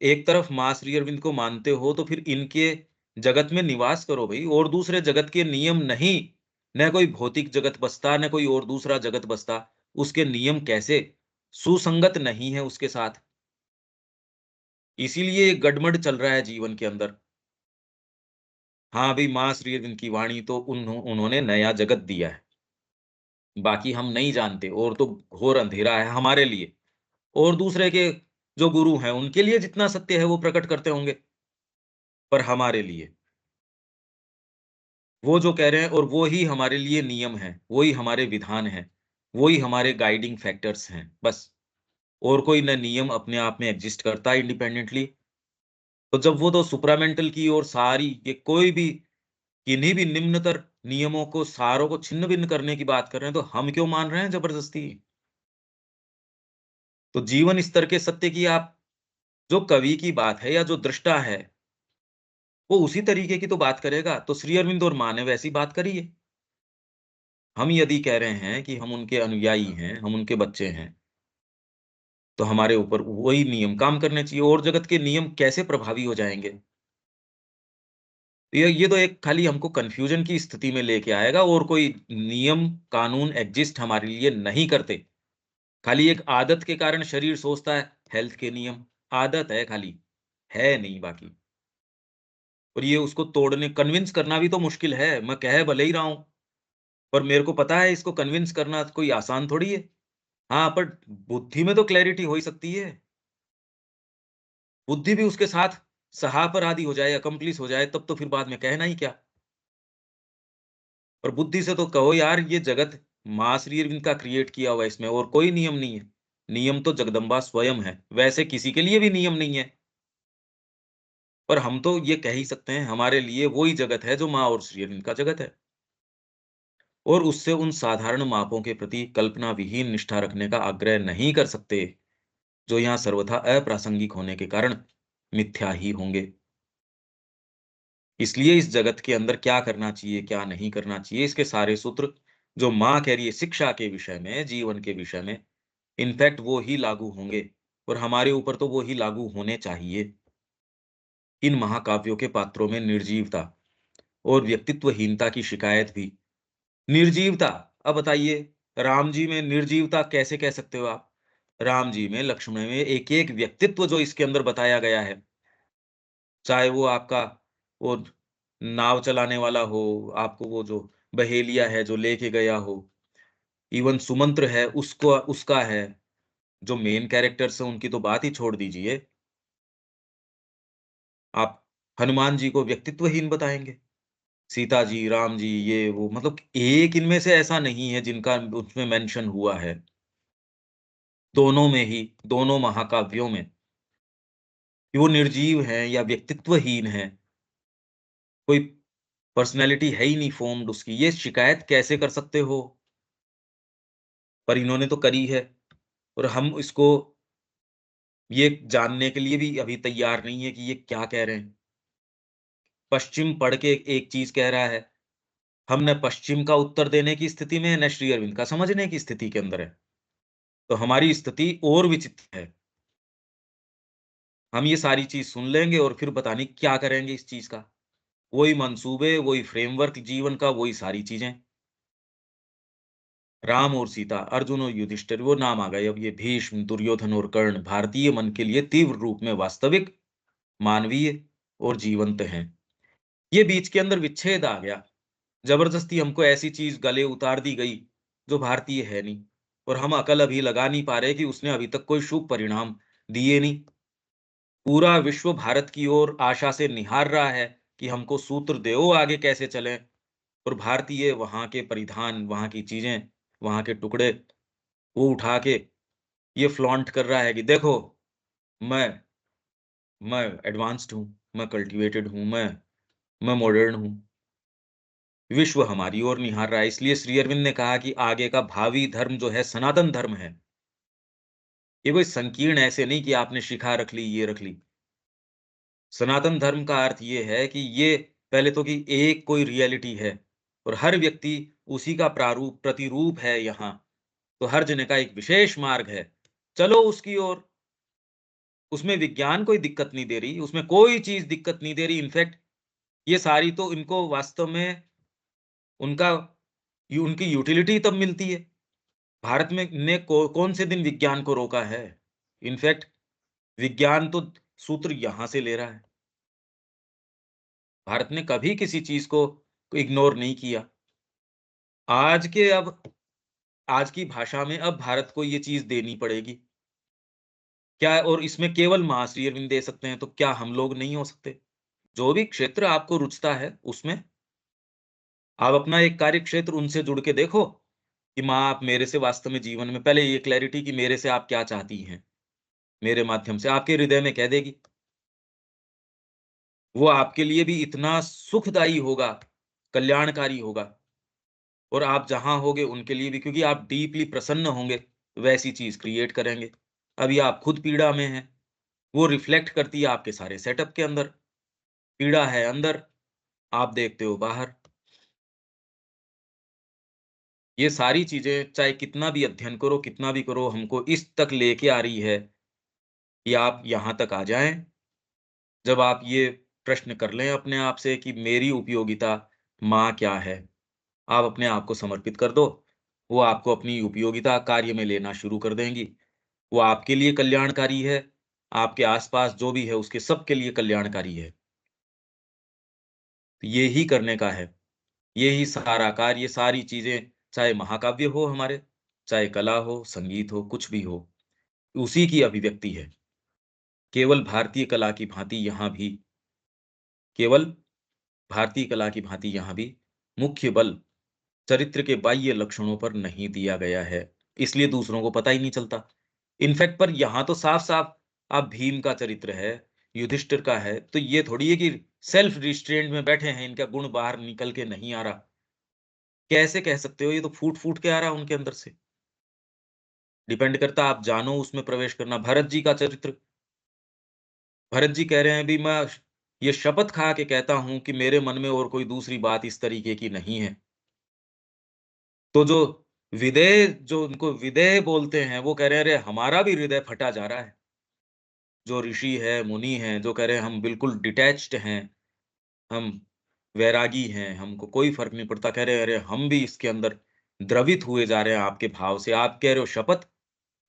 एक तरफ माँ श्री अरविंद को मानते हो तो फिर इनके जगत में निवास करो भई, और दूसरे जगत के नियम नहीं, न कोई भौतिक जगत बसता, न कोई और दूसरा जगत बसता। उसके नियम कैसे सुसंगत नहीं है उसके साथ। इसीलिए ये गड़बड़ चल रहा है जीवन के अंदर। हाँ, भई माँ श्री अरविंद की वाणी तो उन्होंने नया जगत दिया है। बाकी हम नहीं जानते और तो घोर अंधेरा है हमारे लिए। और दूसरे के जो गुरु हैं, उनके लिए जितना सत्य है वो प्रकट करते होंगे। पर हमारे लिए, वो जो कह रहे हैं और वो ही हमारे लिए नियम है, वो ही हमारे विधान हैं, वो ही हमारे गाइडिंग फैक्टर्स हैं, बस। और कोई ना नियम अपने आप में एग्ज़िस्ट करता है इंडिपेंडेंटली। तो जब वो तो सुप्रामेंटल की और सारी ये कोई भी किन्हीं भी निम्नतर नियमों को सारों को छिन्न-भिन्न करने की बात कर रहे हैं, तो हम क्यों मान रहे हैं ज़बरदस्ती? तो जीवन स्तर के सत्य की आप जो कवि की बात है या जो दृष्टा है, वो उसी तरीके की तो बात करेगा। तो श्री अरविंद और माँ ने वैसी बात करी है। हम यदि कह रहे हैं कि हम उनके अनुयायी हैं, हम उनके बच्चे हैं, तो हमारे ऊपर वही नियम काम करने चाहिए और जगत के नियम कैसे प्रभावी हो जाएँगे? ये तो एक खाली हमको कन्फ्यूज़न की स्थिति में लेके आएगा और कोई नियम, कानून एग्ज़िस्ट हमारे लिए नहीं करते। खाली एक आदत के कारण शरीर सोचता है हेल्थ के नियम, आदत है खाली, है नहीं बाकी। और ये उसको तोड़ने कन्विंस करना भी तो मुश्किल है, मैं कह भले ही रहा हूँ, पर मेरे को पता है इसको कन्विंस करना कोई आसान थोड़ी है। हाँ, पर बुद्धि में तो क्लैरिटी हो ही सकती है। बुद्धि भी उसके साथ सहापराधी हो जाए, अकम्प्लिस हो जाए, तब तो फिर बाद में कहना ही क्या। और बुद्धि से तो कहो यार ये जगत माँ श्री अरविंद का क्रिएट किया हुआ है, इसमें और कोई नियम नहीं है। नियम तो जगदम्बा स्वयं है, वैसे किसी के लिए भी नियम नहीं है। पर हम तो ये कह ही सकते हैं हमारे लिए वो ही जगत है जो माँ और श्री अरविंद का जगत है। और उससे उन साधारण मापों के प्रति कल्पना विहीन निष्ठा रखने का आग्रह नहीं कर सकते, जो यहाँ सर्वथा अप्रासंगिक होने के कारण मिथ्या ही होंगे। इसलिए इस जगत के अंदर क्या करना चाहिए, क्या नहीं करना चाहिए, इसके सारे सूत्र जो माँ कह रही है शिक्षा के विषय में, जीवन के विषय में, इनफैक्ट वो ही लागू होंगे और हमारे ऊपर तो वो ही लागू होने चाहिए। इन महाकाव्यों के पात्रों में निर्जीवता और व्यक्तित्वहीनता की शिकायत भी। निर्जीवता, अब बताइए राम जी में निर्जीवता कैसे कह सकते हो आप? राम जी में, लक्ष्मण में एक-एक व्यक्तित्व जो इसके अंदर बताया गया है, चाहे वो आपका वो नाव चलाने वाला हो, आपको वो जो बहेलिया है जो लेके गया हो, इवन सुमंत्र है उसको उसका है, जो मेन कैरेक्टर्स हैं उनकी तो बात ही छोड़ दीजिए। आप हनुमान जी को व्यक्तित्वहीन बताएँगे, सीता जी, राम जी ये वो मतलब एक इनमें से ऐसा नहीं है जिनका उसमें मेंशन हुआ है। दोनों में ही, दोनों महाकाव्यों में, कि वो निर्जीव हैं या व्यक्तित्वहीन हैं, कोई पर्सनैलिटी है ही नहीं फ़ॉर्म्ड उसकी, ये शिकायत कैसे कर सकते हो? पर इन्होंने तो करी है और हम इसको ये जानने के लिए भी अभी तैयार नहीं है कि ये क्या कह रहे हैं। पश्चिम पढ़ के एक चीज़ कह रहा है, हम न पश्चिम का उत्तर देने की स्थिति में हैं, न श्री अरविंद का समझने की स्थिति के अंदर है। तो हमारी स्थिति और विचित्र है। हम ये सारी चीज़ सुन लेंगे और फिर पता नहीं क्या करेंगे इस चीज़ का। वही मंसूबे, वही फ्रेमवर्क जीवन का, वही सारी चीज़ें। राम और सीता, अर्जुन और युधिष्ठिर वो नाम आ गए। अब ये भीष्म, दुर्योधन और कर्ण भारतीय मन के लिए तीव्र रूप में वास्तविक, मानवीय और जीवंत हैं। ये बीच के अंदर विच्छेद आ गया। ज़बरदस्ती हमको ऐसी चीज़ गले उतार दी गई, जो भारतीय है नहीं और हम अकल अभी लगा नहीं पा रहे कि उसने अभी तक कोई शुभ परिणाम दिए नहीं। पूरा विश्व भारत की ओर आशा से निहार रहा है कि हमको सूत्र देओ आगे कैसे चलें और भारतीय वहाँ के परिधान, वहाँ की चीज़ें, वहाँ के टुकड़े वो उठा के ये फ्लॉन्ट कर रहा है कि देखो मैं मैं एडवांस्ड हूँ, मैं कल्टिवेटेड हूँ, मैं मॉडर्न हूँ। विश्व हमारी ओर निहार रहा है, इसलिए श्री अरविंद ने कहा कि आगे का भावी धर्म जो है सनातन धर्म है। ये कोई संकीर्ण ऐसे नहीं कि आपने शिखा रख ली, ये रख ली। सनातन धर्म का अर्थ ये है कि ये पहले तो कि एक कोई रियलिटी है और हर व्यक्ति उसी का प्रारूप प्रतिरूप है यहाँ। तो हर जने का एक विशेष मार्ग है। चलो उसकी ओर, उसमें विज्ञान कोई दिक्कत नहीं दे रही, उसमें कोई चीज़ दिक्कत नहीं दे रही। इनफैक्ट ये सारी तो इनको वास्तव में उनका ये उनकी यूटिलिटी तब मिलती है। भारत में ने कौन से दिन विज्ञान को रोका है? इनफैक्ट विज्ञान तो सूत्र यहां से ले रहा है। भारत ने कभी किसी चीज को इग्नोर नहीं किया। आज के अब आज की भाषा में अब भारत को ये चीज देनी पड़ेगी। क्या और इसमें केवल महाश्री अरविंद दे सकते हैं, तो क्या हम लोग नहीं हो सकते? जो भी क्षेत्र आपको रुचता है उसमें आप अपना एक कार्य क्षेत्र उनसे जुड़ के देखो कि माँ आप मेरे से वास्तव में जीवन में पहले ये क्लैरिटी कि मेरे से आप क्या चाहती हैं, मेरे माध्यम से आपके हृदय में कह देगी। वो आपके लिए भी इतना सुखदायी होगा, कल्याणकारी होगा और आप जहां होगे उनके लिए भी, क्योंकि आप डीपली प्रसन्न होंगे, वैसी चीज क्रिएट करेंगे। अभी आप खुद पीड़ा में हैं, वो रिफ्लेक्ट करती है आपके सारे सेटअप के अंदर। पीड़ा है अंदर, आप देखते हो बाहर। ये सारी चीजें चाहे कितना भी अध्ययन करो, कितना भी करो, हमको इस तक लेके आ रही है कि आप यहाँ तक आ जाएँ, जब आप ये प्रश्न कर लें अपने आप से कि मेरी उपयोगिता माँ क्या है? आप अपने आप को समर्पित कर दो, वो आपको अपनी उपयोगिता कार्य में लेना शुरू कर देंगी। वो आपके लिए कल्याणकारी है, आपके आस-पास जो भी है उसके सबके लिए कल्याणकारी है। तो ये ही करने का है, यही सारा कार्य, ये सारी चीज़ें चाहे महाकाव्य हो हमारे, चाहे कला हो, संगीत हो, कुछ भी हो, उसी की अभिव्यक्ति है। केवल भारतीय कला की भाँति यहाँ भी केवल भारतीय कला की भाँति यहाँ भी मुख्य बल चरित्र के बाह्य लक्षणों पर नहीं दिया गया है, इसलिए दूसरों को पता ही नहीं चलता। इनफैक्ट पर यहाँ तो साफ-साफ आप भीम का चरित्र है, युधिष्ठिर का है, तो ये थोड़ी है कि सेल्फ रिस्ट्रेंट में बैठे हैं, इनका गुण बाहर निकल के नहीं आ रहा। कैसे कह सकते हो? ये तो फूट-फूट के आ रहा है उनके अंदर से। डिपेंड करता आप जानो उसमें प्रवेश करना। भरत जी का चरित्र, भरत जी कह रहे हैं भी मैं ये शपथ खा के कहता हूँ कि मेरे मन में और कोई दूसरी बात इस तरीके की नहीं है। तो जो उनको विदेह बोलते हैं, वो कह रहे हैं, "अरे! हमारा भी हृदय फटा जा रहा है।" जो ऋषि है, मुनि हैं, जो कह रहे हैं, "हम बिल्कुल डिटैच्ड हैं, हम वैरागी हैं, हमको कोई फ़र्क नहीं पड़ता।" कह रहे हैं, "अरे! हम भी इसके अंदर द्रवित हुए जा रहे हैं आपके भाव से। आप कह रहे हो शपथ,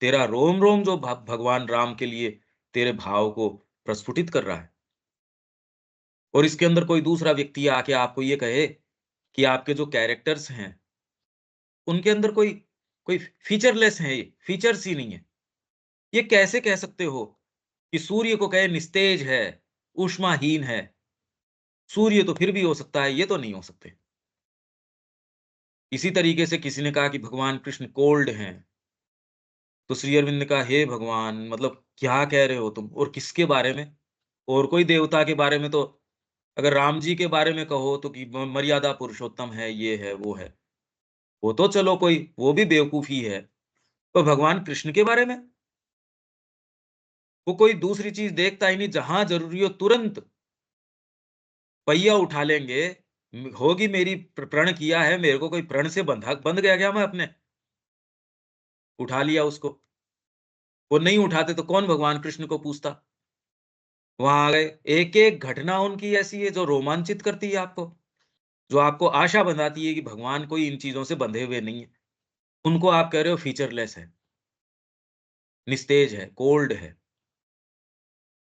तेरा रोम-रोम जो भगवान राम के लिए तेरे भाव को प्रस्फुटित कर रहा है और इसके अंदर कोई दूसरा व्यक्ति आके आपको ये कहे कि आपके जो कैरेक्टर्स हैं, उनके अंदर कोई फीचरलेस है ये, फीचर्स ही नहीं है। ये कैसे कह सकते हो कि सूर्य को कहे निस्तेज है, ऊष्माहीन है, सूर्य तो फिर भी हो सकता है, ये तो नहीं हो सकते। इसी तरीके से किसी ने कहा कि भगवान कृष्ण कोल्ड हैं, तो श्री अरविंद ने कहा, हे भगवान मतलब क्या कह रहे हो तुम और किसके बारे में? और कोई देवता के बारे में तो अगर राम जी के बारे में कहो तो कि मर्यादा पुरुषोत्तम है, ये है, वो है। वो तो चलो कोई वो भी बेवकूफ़ी है। तो भगवान कृष्ण के बारे में? वो कोई दूसरी चीज़ देखता ही नहीं, जहाँ ज़रूरी हो तुरंत पहिया उठा लेंगे। होगी मेरी प्रण किया है, मेरे को कोई प्रण से बंध गया क्या मैं अपने? उठा लिया उसको। वो नहीं उठाते तो कौन भगवान कृष्ण को पूछता? वहाँ आ गए। एक-एक घटना उनकी ऐसी है जो रोमांचित करती है आपको, जो आपको आशा बंधाती है कि भगवान कोई इन चीज़ों से बंधे हुए नहीं है। उनको आप कह रहे हो फीचरलेस है, निस्तेज है, कोल्ड है।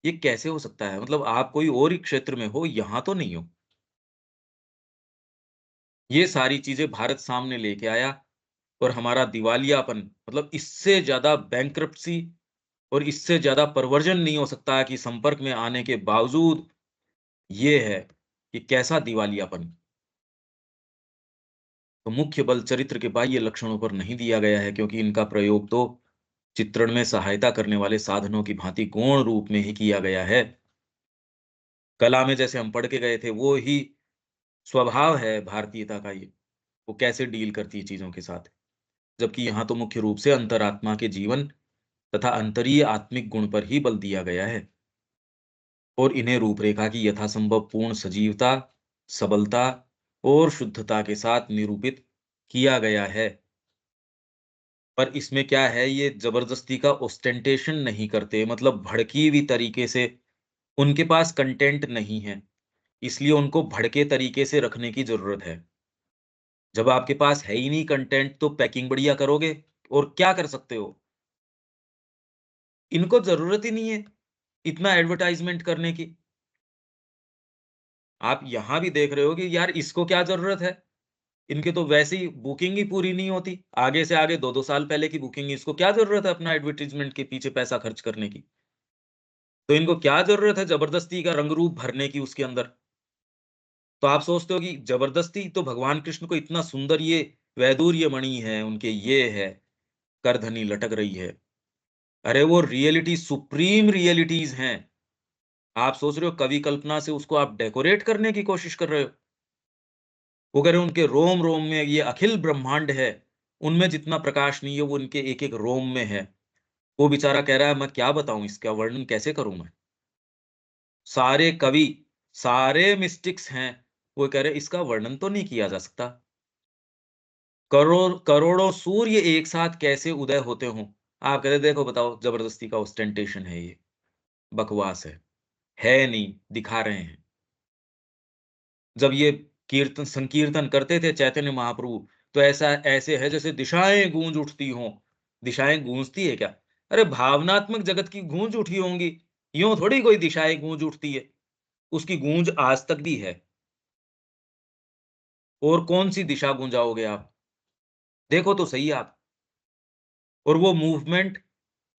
ये कैसे हो सकता है? मतलब आप कोई और ही क्षेत्र में हो, यहाँ तो नहीं हो। ये सारी चीज़ें भारत सामने लेके आया और हमारा दिवालियापन मतलब इससे ज़्यादा बैंक्रप्सी और इससे ज़्यादा परवर्ज़न नहीं हो सकता कि संपर्क में आने के बावजूद ये है कि कैसा दिवालियापन। तो मुख्य बल चरित्र के बाह्य लक्षणों पर नहीं दिया गया है क्योंकि इनका प्रयोग तो चित्रण में सहायता करने वाले साधनों की भांति गौण रूप में ही किया गया है। कला में जैसे हम पढ़ के गए थे, वो ही स्वभाव है भारतीयता का ये, वो कैसे डील करती है चीज़ों के साथ। जबकि यहाँ तो मुख्य रूप से अंतरात्मा के जीवन तथा अंतरीय आत्मिक गुण पर ही बल दिया गया है और इन्हें रूपरेखा की यथासंभव पूर्ण सजीवता, सबलता और शुद्धता के साथ निरूपित किया गया है। पर इसमें क्या है, ये ज़बरदस्ती का ओस्टेंटेशन नहीं करते, मतलब भड़की हुई तरीके से उनके पास कंटेंट नहीं है, इसलिए उनको भड़के तरीके से रखने की ज़रूरत है। जब आपके पास है ही नहीं कंटेंट तो पैकिंग बढ़िया करोगे और क्या कर सकते हो? इनको ज़रूरत ही नहीं है इतना एडवर्टाइज़मेंट करने की। आप यहाँ भी देख रहे हो कि यार इसको क्या ज़रूरत है? इनके तो वैसे ही बुकिंग ही पूरी नहीं होती। आगे से आगे 2-2 साल पहले की बुकिंग, इसको क्या ज़रूरत है अपना एडवर्टाइज़मेंट के पीछे पैसा खर्च करने की? तो इनको क्या ज़रूरत है ज़बरदस्ती का रंग रूप भरने की उसके अंदर? तो आप सोचते हो कि ज़बरदस्ती तो भगवान कृष्ण को इतना सुंदर ये वैदूर्य मणि है, उनके ये है, करधनी लटक रही है। अरे वो रियलिटी सुप्रीम रियलिटीज़ हैं। आप सोच रहे हो कवि कल्पना से उसको आप डेकोरेट करने की कोशिश कर रहे हो। वो कह रहे हैं उनके रोम-रोम में ये अखिल ब्रह्मांड है, उनमें जितना प्रकाश नहीं है वो उनके एक-एक रोम में है। वो बेचारा कह रहा है मैं क्या बताऊँ इसका वर्णन कैसे करूँ मैं? सारे कवि, सारे मिस्टिक्स हैं, वो कह रहे हैं इसका वर्णन तो नहीं किया जा सकता। करोड़ों सूर्य एक साथ कैसे उदय होते हों? आप कह रहे देखो बताओ ज़बरदस्ती का ओस्टेंटेशन है ये, बकवास है नहीं, दिखा रहे हैं। जब ये कीर्तन संकीर्तन करते थे चैतन्य महाप्रभु, तो ऐसा ऐसे है जैसे दिशाएँ गूँज उठती हों। दिशाएँ गूँजती है क्या? अरे भावनात्मक जगत की गूँज उठी होंगी, यूँ थोड़ी कोई दिशाएँ गूँज उठती है। उसकी गूँज आज तक भी है। और कौन-सी दिशा गूँजाओगे आप? देखो तो सही आप। और वो मूवमेंट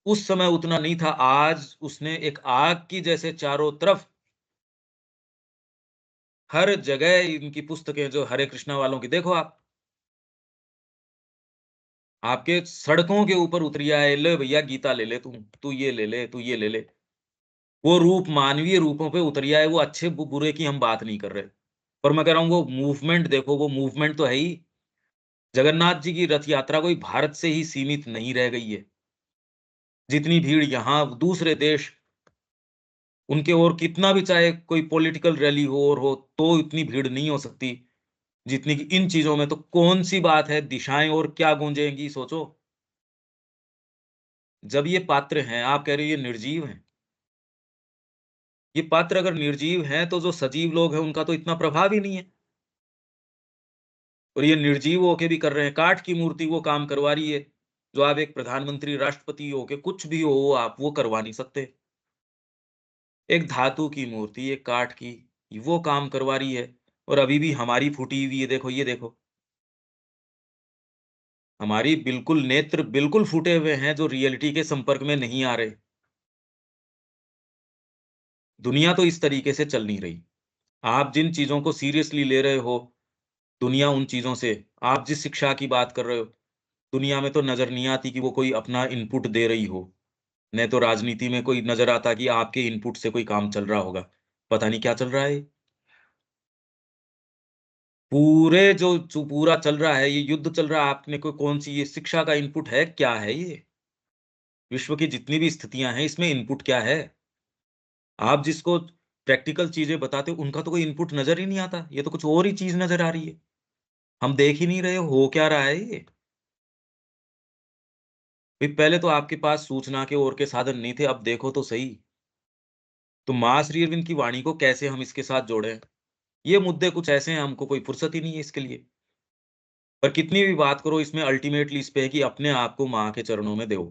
उस समय उतना नहीं था, आज उसने एक आग की जैसे चारों तरफ हर जगह इनकी पुस्तकें जो हरे कृष्णा वालों की देखो आप। आपके सड़कों के ऊपर उतरी आए, ले भैया गीता ले ले तू ये ले ले, तू ये ले ले। वो रूप मानवीय रूपों पे उतर आए, वो अच्छे बुरे की हम बात नहीं कर रहे। पर मैं कह रहा हूँ वो मूवमेंट देखो, वो मूवमेंट तो है ही। जगन्नाथ जी की रथ यात्रा कोई भारत से ही सीमित नहीं रह गई है। जितनी भीड़ यहाँ दूसरे देश उनके और कितना भी चाहे कोई पॉलिटिकल रैली हो और हो, तो इतनी भीड़ नहीं हो सकती, जितनी कि इन चीज़ों में तो कौन-सी बात है, दिशाएँ और क्या गूँजेंगी सोचो। जब ये पात्र हैं, आप कह रहे हो ये निर्जीव हैं। ये पात्र अगर निर्जीव हैं, तो जो सजीव लोग हैं, उनका तो इतना प्रभाव ही नहीं है। और ये निर्जीव होके भी कर रहे हैं, काठ की मूर्ति वो काम करवा रही है, जो आप एक प्रधानमंत्री, राष्ट्रपति हो के कुछ भी हो आप, वो करवा नहीं सकते। एक धातु की मूर्ति, एक काठ की, वो काम करवा रही है और अभी भी हमारी फूटी हुई है, देखो ये देखो। हमारी बिल्कुल नेत्र बिल्कुल फूटे हुए हैं, जो रियलिटी के संपर्क में नहीं आ रहे। दुनिया तो इस तरीके से चल नहीं रही। आप जिन चीज़ों को सीरियसली ले रहे हो, दुनिया उन चीज़ों से आप जिस शिक्षा की बात कर रहे हो, दुनिया में तो नज़र नहीं आती कि वो कोई अपना इनपुट दे रही हो। नहीं तो राजनीति में कोई नज़र आता कि आपके इनपुट से कोई काम चल रहा होगा। पता नहीं क्या चल रहा है ये। पूरे जो पूरा चल रहा है, ये युद्ध चल रहा है, आपने कोई कौन-सी ये शिक्षा का इनपुट है, क्या है ये? विश्व की जितनी भी स्थितियाँ हैं, इसमें इनपुट क्या है? आप जिसको प्रैक्टिकल चीज़ें बताते हो, उनका तो कोई इनपुट नज़र ही नहीं आता। ये तो कुछ और ही चीज़ नज़र आ रही है। हम देख ही नहीं रहे, हो क्या रहा है ये? भई पहले तो आपके पास सूचना के और के साधन नहीं थे, अब देखो तो सही। तो माँ श्री अरविंद की वाणी को कैसे हम इसके साथ जोड़ें? ये मुद्दे कुछ ऐसे हैं, हमको कोई फुर्सत ही नहीं है इसके लिए। पर कितनी भी बात करो, इसमें अल्टीमेटली इस पे है कि अपने आप को माँ के चरणों में दो।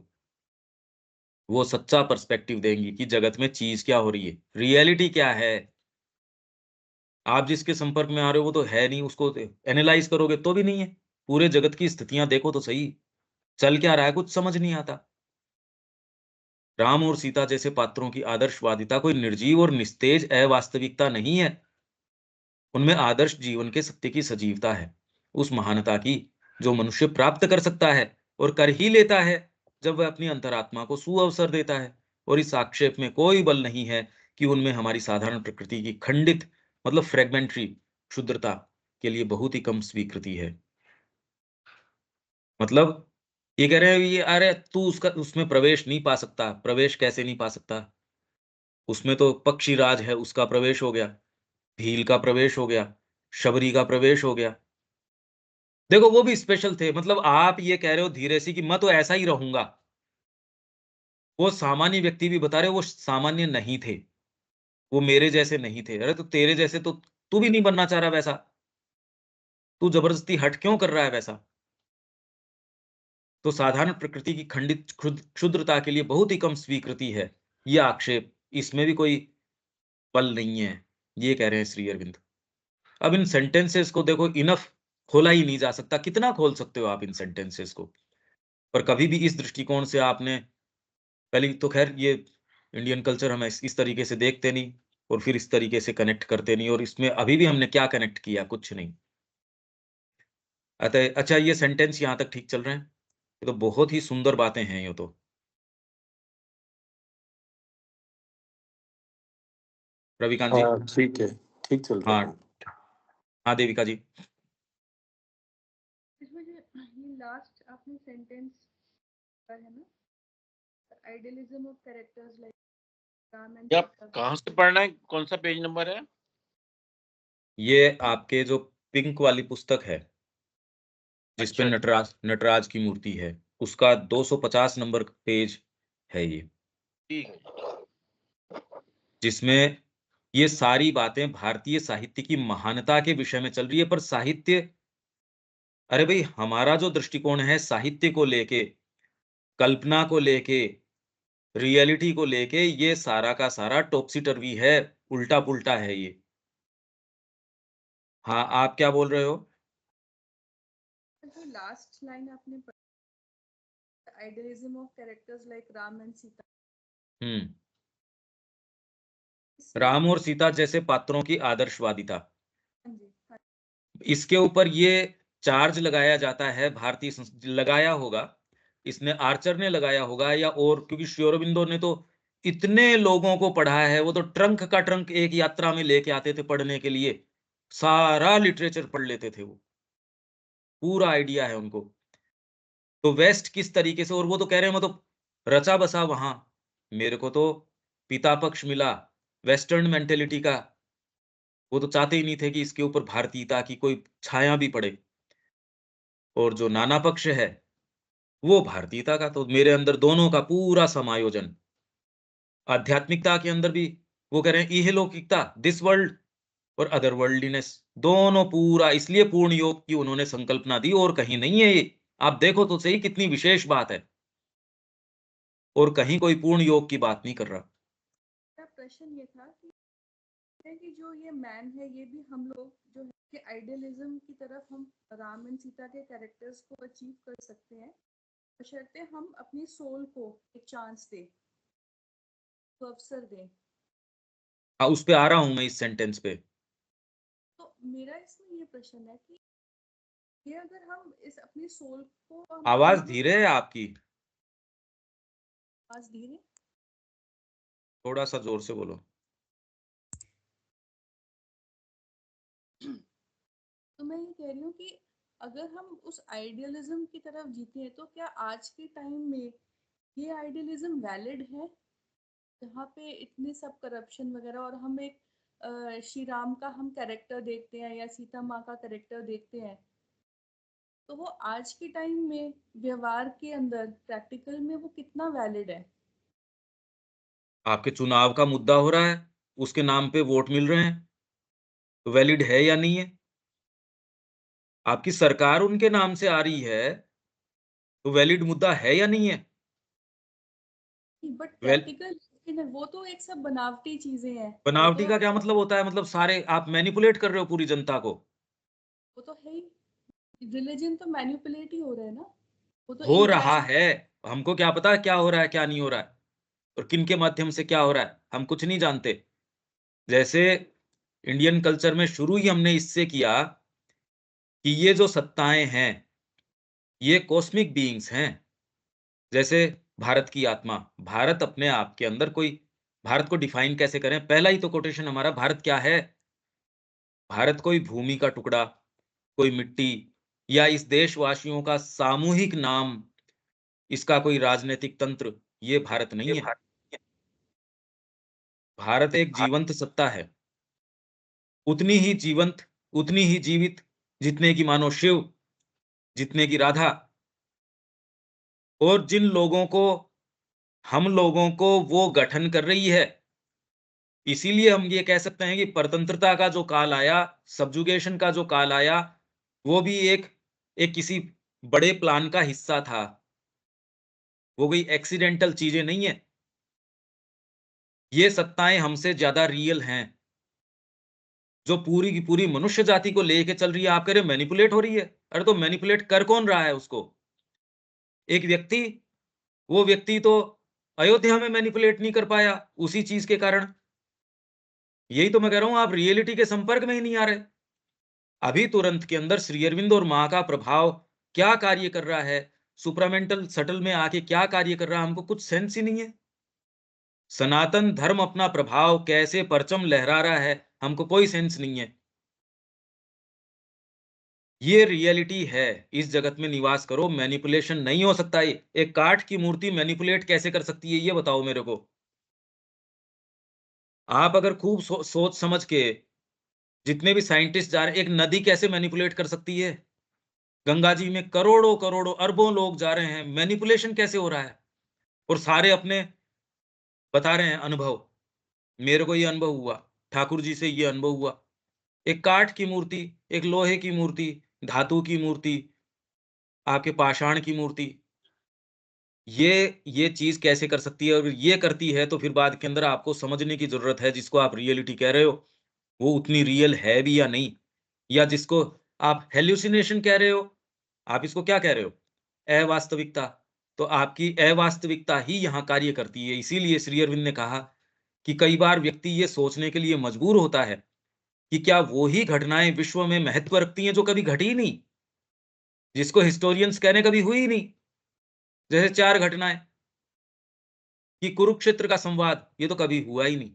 वो सच्चा पर्सपेक्टिव देंगी कि जगत में चीज़ क्या हो रही है, रियलिटी क्या है। आप जिसके संपर्क में आ रहे हो वो तो है नहीं, उसको एनालाइज़ करोगे तो भी नहीं है। पूरे जगत की स्थितियाँ देखो तो सही, चल क्या रहा है कुछ समझ नहीं आता। राम और सीता जैसे पात्रों की आदर्शवादिता कोई निर्जीव और निस्तेज अवास्तविकता नहीं है। उनमें आदर्श जीवन के सत्य की सजीवता है, उस महानता की जो मनुष्य प्राप्त कर सकता है और कर ही लेता है, जब वह अपनी अंतरात्मा को सुअवसर देता है। और इस आक्षेप में कोई बल नहीं है कि उनमें हमारी साधारण प्रकृति की खंडित मतलब फ्रेगमेंटरी क्षुद्रता के लिए बहुत ही कम स्वीकृति है। मतलब ये कह रहे हैं ये अरे तू उसका उसमें प्रवेश नहीं पा सकता, प्रवेश कैसे नहीं पा सकता? उसमें तो पक्षीराज है, उसका प्रवेश हो गया, भील का प्रवेश हो गया, शबरी का प्रवेश हो गया। देखो वो भी स्पेशल थे, मतलब आप ये कह रहे हो धीरे से कि मैं तो ऐसा ही रहूँगा। वो सामान्य व्यक्ति भी बता रहे वो सामान्य नहीं थे, वो मेरे जैसे नहीं थे। अरे तो तेरे जैसे तो तू भी नहीं बनना चाह रहा वैसा। तू जबरदस्ती हट क्यों कर रहा है वैसा? तो साधारण प्रकृति की खंडित क्षुद्रता के लिए बहुत ही कम स्वीकृति है। ये आक्षेप, इसमें भी कोई बल नहीं है, ये कह रहे हैं श्री अरविंद। अब इन सेंटेंसेस को देखो, इनफ खोला ही नहीं जा सकता। कितना खोल सकते हो आप इन सेंटेंसेस को? पर कभी भी इस दृष्टिकोण से आपने, पहले तो खैर ये इंडियन कल्चर हम इस तरीके से देखते नहीं, और फिर इस तरीके से कनेक्ट करते नहीं, और इसमें अभी भी हमने क्या कनेक्ट किया? कुछ नहीं। अतः अच्छा, ये सेंटेंस यहाँ तक ठीक चल रहे हैं? ये तो बहुत ही सुंदर बातें हैं ये तो। रविकांत जी? हाँ ठीक है, ठीक चल रहा है। हाँ, हाँ देविका जी। इसमें जो ये लास्ट आपने सेंटेंस है ना, idealism of characters like Ram and आप सीता। कहाँ से पढ़ना है? कौन सा पेज नंबर है? ये आपके जो पिंक वाली पुस्तक है, जिसपे अच्छा, नटराज की मूर्ति है, उसका 250 नंबर पेज है ये, ठीक है। जिसमें ये सारी बातें भारतीय साहित्य की महानता के विषय में चल रही है। पर साहित्य, अरे भाई, हमारा जो दृष्टिकोण है साहित्य को लेके, कल्पना को लेके, रियलिटी को लेके, ये सारा का सारा टॉपसी-टर्वी है, उल्टा-पुल्टा है ये। हाँ, आप क्या बोल रहे हो? जो लास्ट लाइन आपने पढ़ी, idealism of characters like Ram and Sita, हुँ। इसमें राम और सीता जैसे पात्रों की आदर्शवादिता, हाँ जी, हाँ, इसके ऊपर ये चार्ज लगाया जाता है, भारतीय लगाया होगा, इसने आर्चर ने लगाया होगा, या और, क्योंकि श्री अरबिंदो ने तो इतने लोगों को पढ़ा है, वो तो ट्रंक का ट्रंक एक यात्रा में लेके आते थे पढ़ने के लिए, सारा लिटरेचर पढ़ लेते थे वो, पूरा आइडिया है उनको। तो वेस्ट किस तरीके से, और वो तो कह रहे हैं मैं तो रचा बसा वहां, मेरे को तो पिता पक्ष मिला वेस्टर्न मेंटेलिटी का, वो तो चाहते ही नहीं थे कि इसके ऊपर भारतीयता की कोई छाया भी पड़े, और जो नाना पक्ष है वो भारतीयता का, तो मेरे अंदर दोनों का पूरा समायोजन, आध्यात्मिकता के अंदर भी वो कह रहे हैं इहलौकिकता, दिस वर्ल्ड, और अदर वर्ल्डलीनेस, दोनों पूरा, इसलिए पूर्ण योग की उन्होंने संकल्पना दी, और कहीं नहीं है ये। आप देखो तो सही कितनी विशेष बात है, और कहीं कोई पूर्ण योग की बात नहीं कर रहा। मेरा प्रश्न ये था कि जो ये मैन है, ये भी हम लोग जो है कि आइडियलिज्म की तरफ हम राम एंड सीता के कैरेक्टर्स को अचीव कर सकते हैं, बशर्ते हम अपनी सोल को एक चांस दें, तो अवसर दें। हाँ, उस पे आ रहा हूं मैं, इस सेंटेंस पे। तो मेरा इसमें ये प्रश्न है कि ये अगर हम इस अपनी सोल को आवाज धीरे है आपकी, आवाज धीरे, थोड़ा सा जोर से बोलो। तो मैं ये कह रही हूँ कि अगर हम उस आइडियलिज्म की तरफ जीते हैं, तो क्या आज के टाइम में ये आइडियलिज्म वैलिड है, जहाँ पे इतने सब करप्शन वगैरह, और हम एक श्री राम का हम कैरेक्टर देखते हैं या सीता माँ का कैरेक्टर देखते हैं, तो वो आज के टाइम में व्यवहार के अंदर प्रैक्टिकल में वो कितना वैलिड है? आपके चुनाव का मुद्दा हो रहा है, उसके नाम पे वोट मिल रहे हैं, तो वैलिड है या नहीं है? आपकी सरकार उनके नाम से आ रही है, तो वैलिड मुद्दा है या नहीं है? बट वेल, प्रैक्टिकल वो तो एक सब बनावटी चीजें हैं। वो बनावटी तो का क्या मतलब होता है? मतलब सारे आप मैनिपुलेट कर रहे हो पूरी जनता को। वो तो है ही, रिलीजन तो मैनिपुलेट ही हो रहा है ना, वो तो हो रहा इम्प्रेशन। है, हमको क्या पता क्या हो रहा है, क्या नहीं हो रहा है, और किन के माध्यम से क्या हो रहा है, हम कुछ नहीं जानते। जैसे इंडियन कल्चर में शुरू ही हमने इससे किया कि ये जो सत्ताएं हैं, ये कॉस्मिक बीइंग्स हैं। जैसे भारत की आत्मा, भारत अपने आप के अंदर कोई, भारत को डिफाइन कैसे करें? पहला ही तो कोटेशन हमारा, भारत क्या है? भारत कोई भूमि का टुकड़ा, कोई मिट्टी, या इस देशवासियों का सामूहिक नाम, इसका कोई राजनीतिक तंत्र, ये भारत ये नहीं है। भारत भारत एक जीवंत सत्ता है, उतनी ही जीवंत, उतनी ही जीवित जितने की मानो शिव, जितने की राधा, और जिन लोगों को, हम लोगों को वो गठन कर रही है। इसीलिए हम ये कह सकते हैं कि परतंत्रता का जो काल आया, सब्जुगेशन का जो काल आया, वो भी एक किसी बड़े प्लान का हिस्सा था। वो कोई एक्सीडेंटल चीजें नहीं है। ये सत्ताएं हमसे ज्यादा रियल हैं। जो पूरी की पूरी मनुष्य जाति को लेके चल रही है, आप कह रहे मैनिपुलेट हो रही है। अरे तो मैनिपुलेट कर कौन रहा है उसको? एक व्यक्ति, वो व्यक्ति तो अयोध्या में मैनिपुलेट नहीं कर पाया उसी चीज के कारण। यही तो मैं कह रहा हूं, आप रियलिटी के संपर्क में ही नहीं आ रहे। अभी तुरंत के अंदर श्री अरविंद और मां का प्रभाव क्या कार्य कर रहा है, सुप्रामेंटल सटल में आके क्या कार्य कर रहा है, हमको कुछ सेंस ही नहीं है। सनातन धर्म अपना प्रभाव कैसे परचम लहरा रहा है, हमको कोई सेंस नहीं है। ये रियलिटी है। इस जगत में निवास करो, मैनिपुलेशन नहीं हो सकता है। एक काठ की मूर्ति मैनिपुलेट कैसे कर सकती है, ये बताओ मेरे को। आप अगर खूब सोच समझ के, जितने भी साइंटिस्ट जा रहे हैं, एक नदी कैसे मैनिपुलेट कर सकती है? गंगा जी में करोड़ों करोड़ों अरबों लोग जा रहे हैं, मैनिपुलेशन कैसे हो रहा है? और सारे अपने बता रहे हैं अनुभव। मेरे को ये अनुभव हुआ, ठाकुर जी से ये अनुभव हुआ। एक काठ की मूर्ति, एक लोहे की मूर्ति, धातु की मूर्ति, आपके पाषाण की मूर्ति, ये चीज कैसे कर सकती है? और ये करती है तो फिर बाद के अंदर आपको समझने की जरूरत है, जिसको आप रियलिटी कह रहे हो वो उतनी रियल है भी या नहीं। या जिसको आप हेल्यूसिनेशन कह रहे हो, आप इसको क्या कह रहे हो? अवास्तविकता। तो आपकी अवास्तविकता ही यहाँ कार्य करती है। इसीलिए श्री अरविंद ने कहा कि कई बार व्यक्ति ये सोचने के लिए मजबूर होता है कि क्या वो ही घटनाएं विश्व में महत्व रखती हैं जो कभी घटी ही नहीं, जिसको हिस्टोरियंस कहने कभी हुई ही नहीं। जैसे 4 घटनाएं कि कुरुक्षेत्र का संवाद, ये तो कभी हुआ ही नहीं।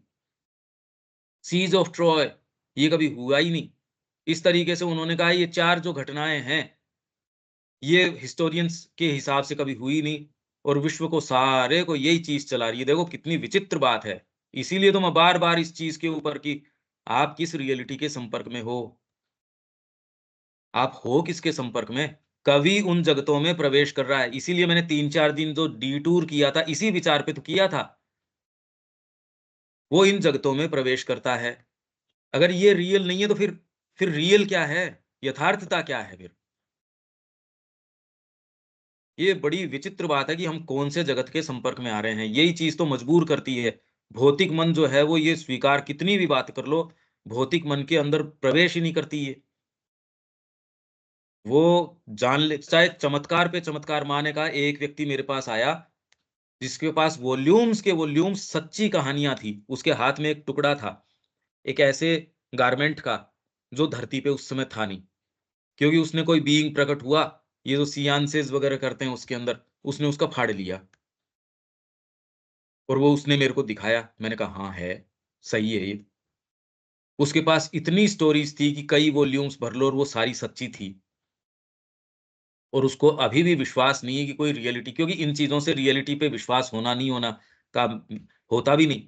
सीज ऑफ ट्रॉय, ये कभी हुआ ही नहीं। इस तरीके से उन्होंने कहा ये 4 जो घटनाएं हैं, ये हिस्टोरियंस के हिसाब से कभी हुई नहीं, और विश्व को सारे को यही चीज चला रही है। देखो कितनी विचित्र बात है। इसीलिए तो मैं बार बार इस चीज के ऊपर कि आप किस रियलिटी के संपर्क में हो, आप हो किसके संपर्क में। कवि उन जगतों में प्रवेश कर रहा है। इसीलिए मैंने 3-4 दिन जो डिटूर किया था, इसी विचार पे तो किया था। वो इन जगतों में प्रवेश करता है। अगर ये रियल नहीं है तो फिर रियल क्या है, यथार्थता क्या है फिर? ये बड़ी विचित्र बात है कि हम कौन से जगत के संपर्क में आ रहे हैं। यही चीज तो मजबूर करती है। भौतिक मन जो है वो ये स्वीकार, कितनी भी बात कर लो, भौतिक मन के अंदर प्रवेश ही नहीं करती है। वो जान ले, चाहे चमत्कार पे चमत्कार माने का एक व्यक्ति मेरे पास आया, जिसके पास वॉल्यूम्स के वॉल्यूम्स सच्ची कहानियां थी। उसके हाथ में एक टुकड़ा था, एक ऐसे गारमेंट का जो धरती पे उस समय था नहीं, क्योंकि उसने कोई बीइंग प्रकट हुआ, ये जो सियांसेस वगैरह करते हैं उसके अंदर, उसने उसका फाड़ लिया। और वो उसने मेरे को दिखाया, मैंने कहा हाँ है, सही है ये। उसके पास इतनी स्टोरीज थी कि कई वॉल्यूम्स भर लो, और वो सारी सच्ची थी। और उसको अभी भी विश्वास नहीं है कि कोई रियलिटी, क्योंकि इन चीजों से रियलिटी पे विश्वास होना नहीं होना का होता भी नहीं।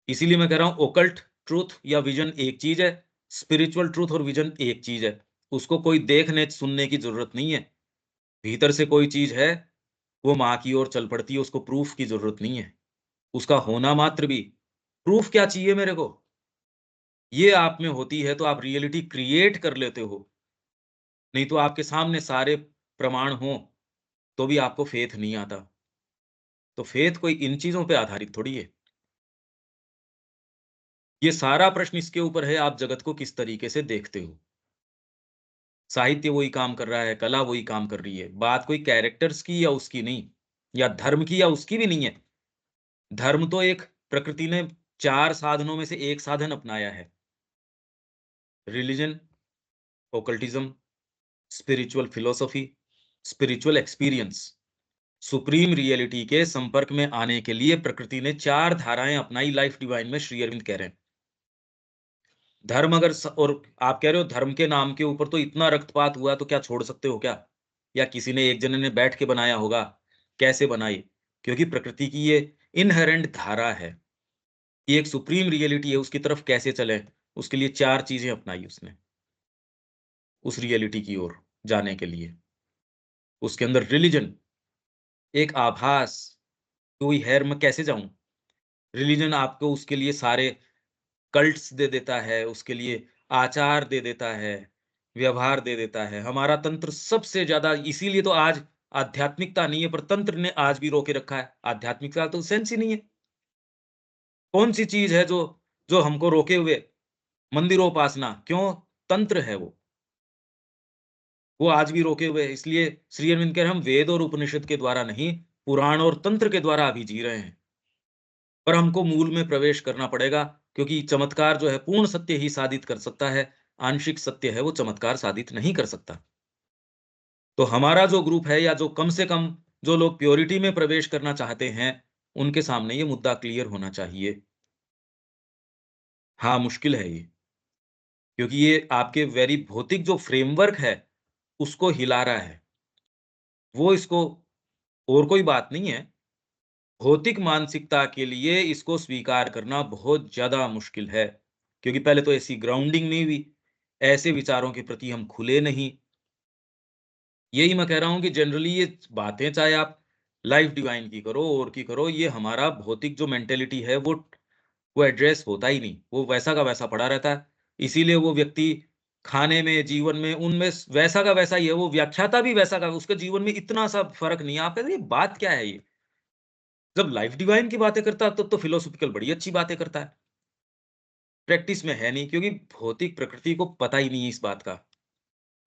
इसीलिए मैं कह रहा हूं ओकल्ट ट्रूथ या विजन एक चीज है, स्पिरिचुअल ट्रूथ और विजन एक चीज है। उसको कोई देखने सुनने की जरूरत नहीं है। भीतर से कोई चीज है, वो माँ की ओर चल पड़ती है, उसको प्रूफ की जरूरत नहीं है। उसका होना मात्र भी, प्रूफ क्या चाहिए मेरे को? ये आप में होती है तो आप रियलिटी क्रिएट कर लेते हो। नहीं तो आपके सामने सारे प्रमाण हों तो भी आपको फेथ नहीं आता। तो फेथ कोई इन चीजों पे आधारित थोड़ी है। ये सारा प्रश्न इसके ऊपर है, आप जगत को किस तरीके से देखते हो। साहित्य वही काम कर रहा है, कला वही काम कर रही है। बात कोई कैरेक्टर्स की या उसकी नहीं, या धर्म की या उसकी भी नहीं है। धर्म तो एक, प्रकृति ने 4 साधनों में से एक साधन अपनाया है। Religion, occultism, spiritual philosophy, spiritual experience. Supreme reality के संपर्क में आने के लिए प्रकृति ने 4 धाराएं अपनाई। लाइफ डिवाइन में श्री अरविंद कह रहे हैं धर्म अगर और आप कह रहे हो धर्म के नाम के ऊपर तो इतना रक्तपात हुआ, तो क्या छोड़ सकते हो क्या? या किसी ने, एक जने ने बैठ के बनाया होगा? कैसे बनाई? क्योंकि प्रकृति की ये इनहेरेंट धारा है कि एक सुप्रीम रियलिटी है, उसकी तरफ कैसे चले, उसके लिए 4 चीजें अपनाई उसने उस रियलिटी की ओर जाने के लिए। उसके अंदर रिलीजन, एक आभास, कोई है, मैं कैसे जाऊं? रिलीजन आपको उसके लिए सारे कल्ट्स दे देता है, उसके लिए आचार दे देता है, व्यवहार दे देता है। हमारा तंत्र सबसे ज्यादा, इसीलिए तो आज आध्यात्मिकता नहीं है, पर तंत्र ने आज भी रोके रखा है। आध्यात्मिकता तो सेंस ही नहीं है। कौन सी चीज है जो जो हमको रोके हुए? मंदिरोपासना क्यों? तंत्र है वो आज भी रोके हुए है। इसलिए श्री अरविंद कह रहे हैं, हम वेद और उपनिषद के द्वारा नहीं, पुराण और तंत्र के द्वारा अभी जी रहे हैं। पर हमको मूल में प्रवेश करना पड़ेगा, क्योंकि चमत्कार जो है पूर्ण सत्य ही साधित कर सकता है, आंशिक सत्य है वो चमत्कार साधित नहीं कर सकता। तो हमारा जो ग्रुप है, या जो कम से कम जो लोग प्योरिटी में प्रवेश करना चाहते हैं, उनके सामने ये मुद्दा क्लियर होना चाहिए। हाँ, मुश्किल है ये, क्योंकि ये आपके वेरी भौतिक जो फ्रेमवर्क है, उसको हिला रहा है। वो इसको, और कोई बात नहीं है, भौतिक मानसिकता के लिए इसको स्वीकार करना बहुत ज़्यादा मुश्किल है, क्योंकि पहले तो ऐसी ग्राउंडिंग नहीं हुई, ऐसे विचारों के प्रति हम खुले नहीं। यही मैं कह रहा हूँ कि जनरली ये बातें, चाहे आप लाइफ डिवाइन की करो और की करो, ये हमारा भौतिक जो मेंटालिटी है वो एड्रेस होता ही नहीं, वो वैसा का वैसा पड़ा रहता है। इसीलिए वो व्यक्ति खाने में, जीवन में, उनमें वैसा का वैसा ही है, वो व्याख्याता भी वैसा का, उसके जीवन में इतना सा फ़र्क नहीं है। आप कहते हैं, ये बात क्या है ये? जब लाइफ डिवाइन की बातें करता है, तब तो फिलोसॉफिकल बड़ी अच्छी बातें करता है। प्रैक्टिस में है नहीं, क्योंकि भौतिक प्रकृति को पता ही नहीं है इस बात का।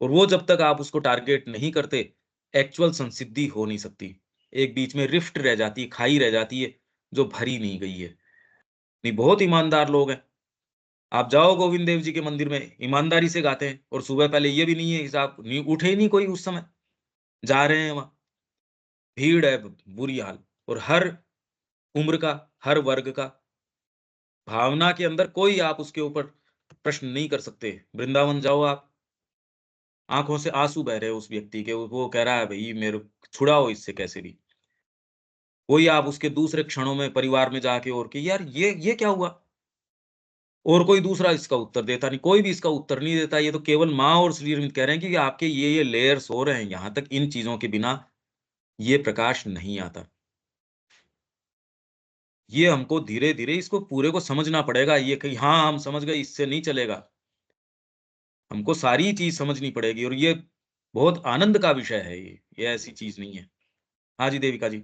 और वो जब तक आप उसको टारगेट नहीं करते, एक्चुअल संसिद्धि हो नहीं सकती। एक बीच में रिफ्ट रह जाती है, खाई रह जाती है, जो भरी नहीं गई है। नहीं, बहुत ईमानदार लोग हैं। आप जाओ गोविंद देव जी के मंदिर में, ईमानदारी से गाते हैं, और सुबह पहले ये भी नहीं है हिसाब, नहीं उठे ही नहीं कोई उस समय, जा रहे हैं वहाँ। भीड़ है, बुरी हाल, और हर उम्र का, हर वर्ग का। भावना के अंदर कोई आप उसके ऊपर प्रश्न नहीं कर सकते। वृंदावन जाओ आप, आँखों से आँसू बह रहे हैं उस व्यक्ति के, वो कह रहा है, भई मेरे छुड़ाओ इससे कैसे भी। वही आप उसके दूसरे क्षणों में परिवार में जाके और कि यार ये क्या हुआ? और कोई दूसरा इसका उत्तर देता नहीं, कोई भी इसका उत्तर नहीं देता। ये तो केवल माँ और श्री अरविंद कह रहे हैं कि आपके ये लेयर्स हो रहे हैं, यहाँ तक इन चीज़ों के बिना ये प्रकाश नहीं आता। ये हमको धीरे-धीरे इसको पूरे को समझना पड़ेगा, ये कहीं हाँ, हम समझ गए इससे नहीं चलेगा। हमको सारी चीज़ समझनी पड़ेगी, और ये बहुत आनंद का विषय है ये ऐसी चीज़ नहीं है। हाँ जी, देविका जी।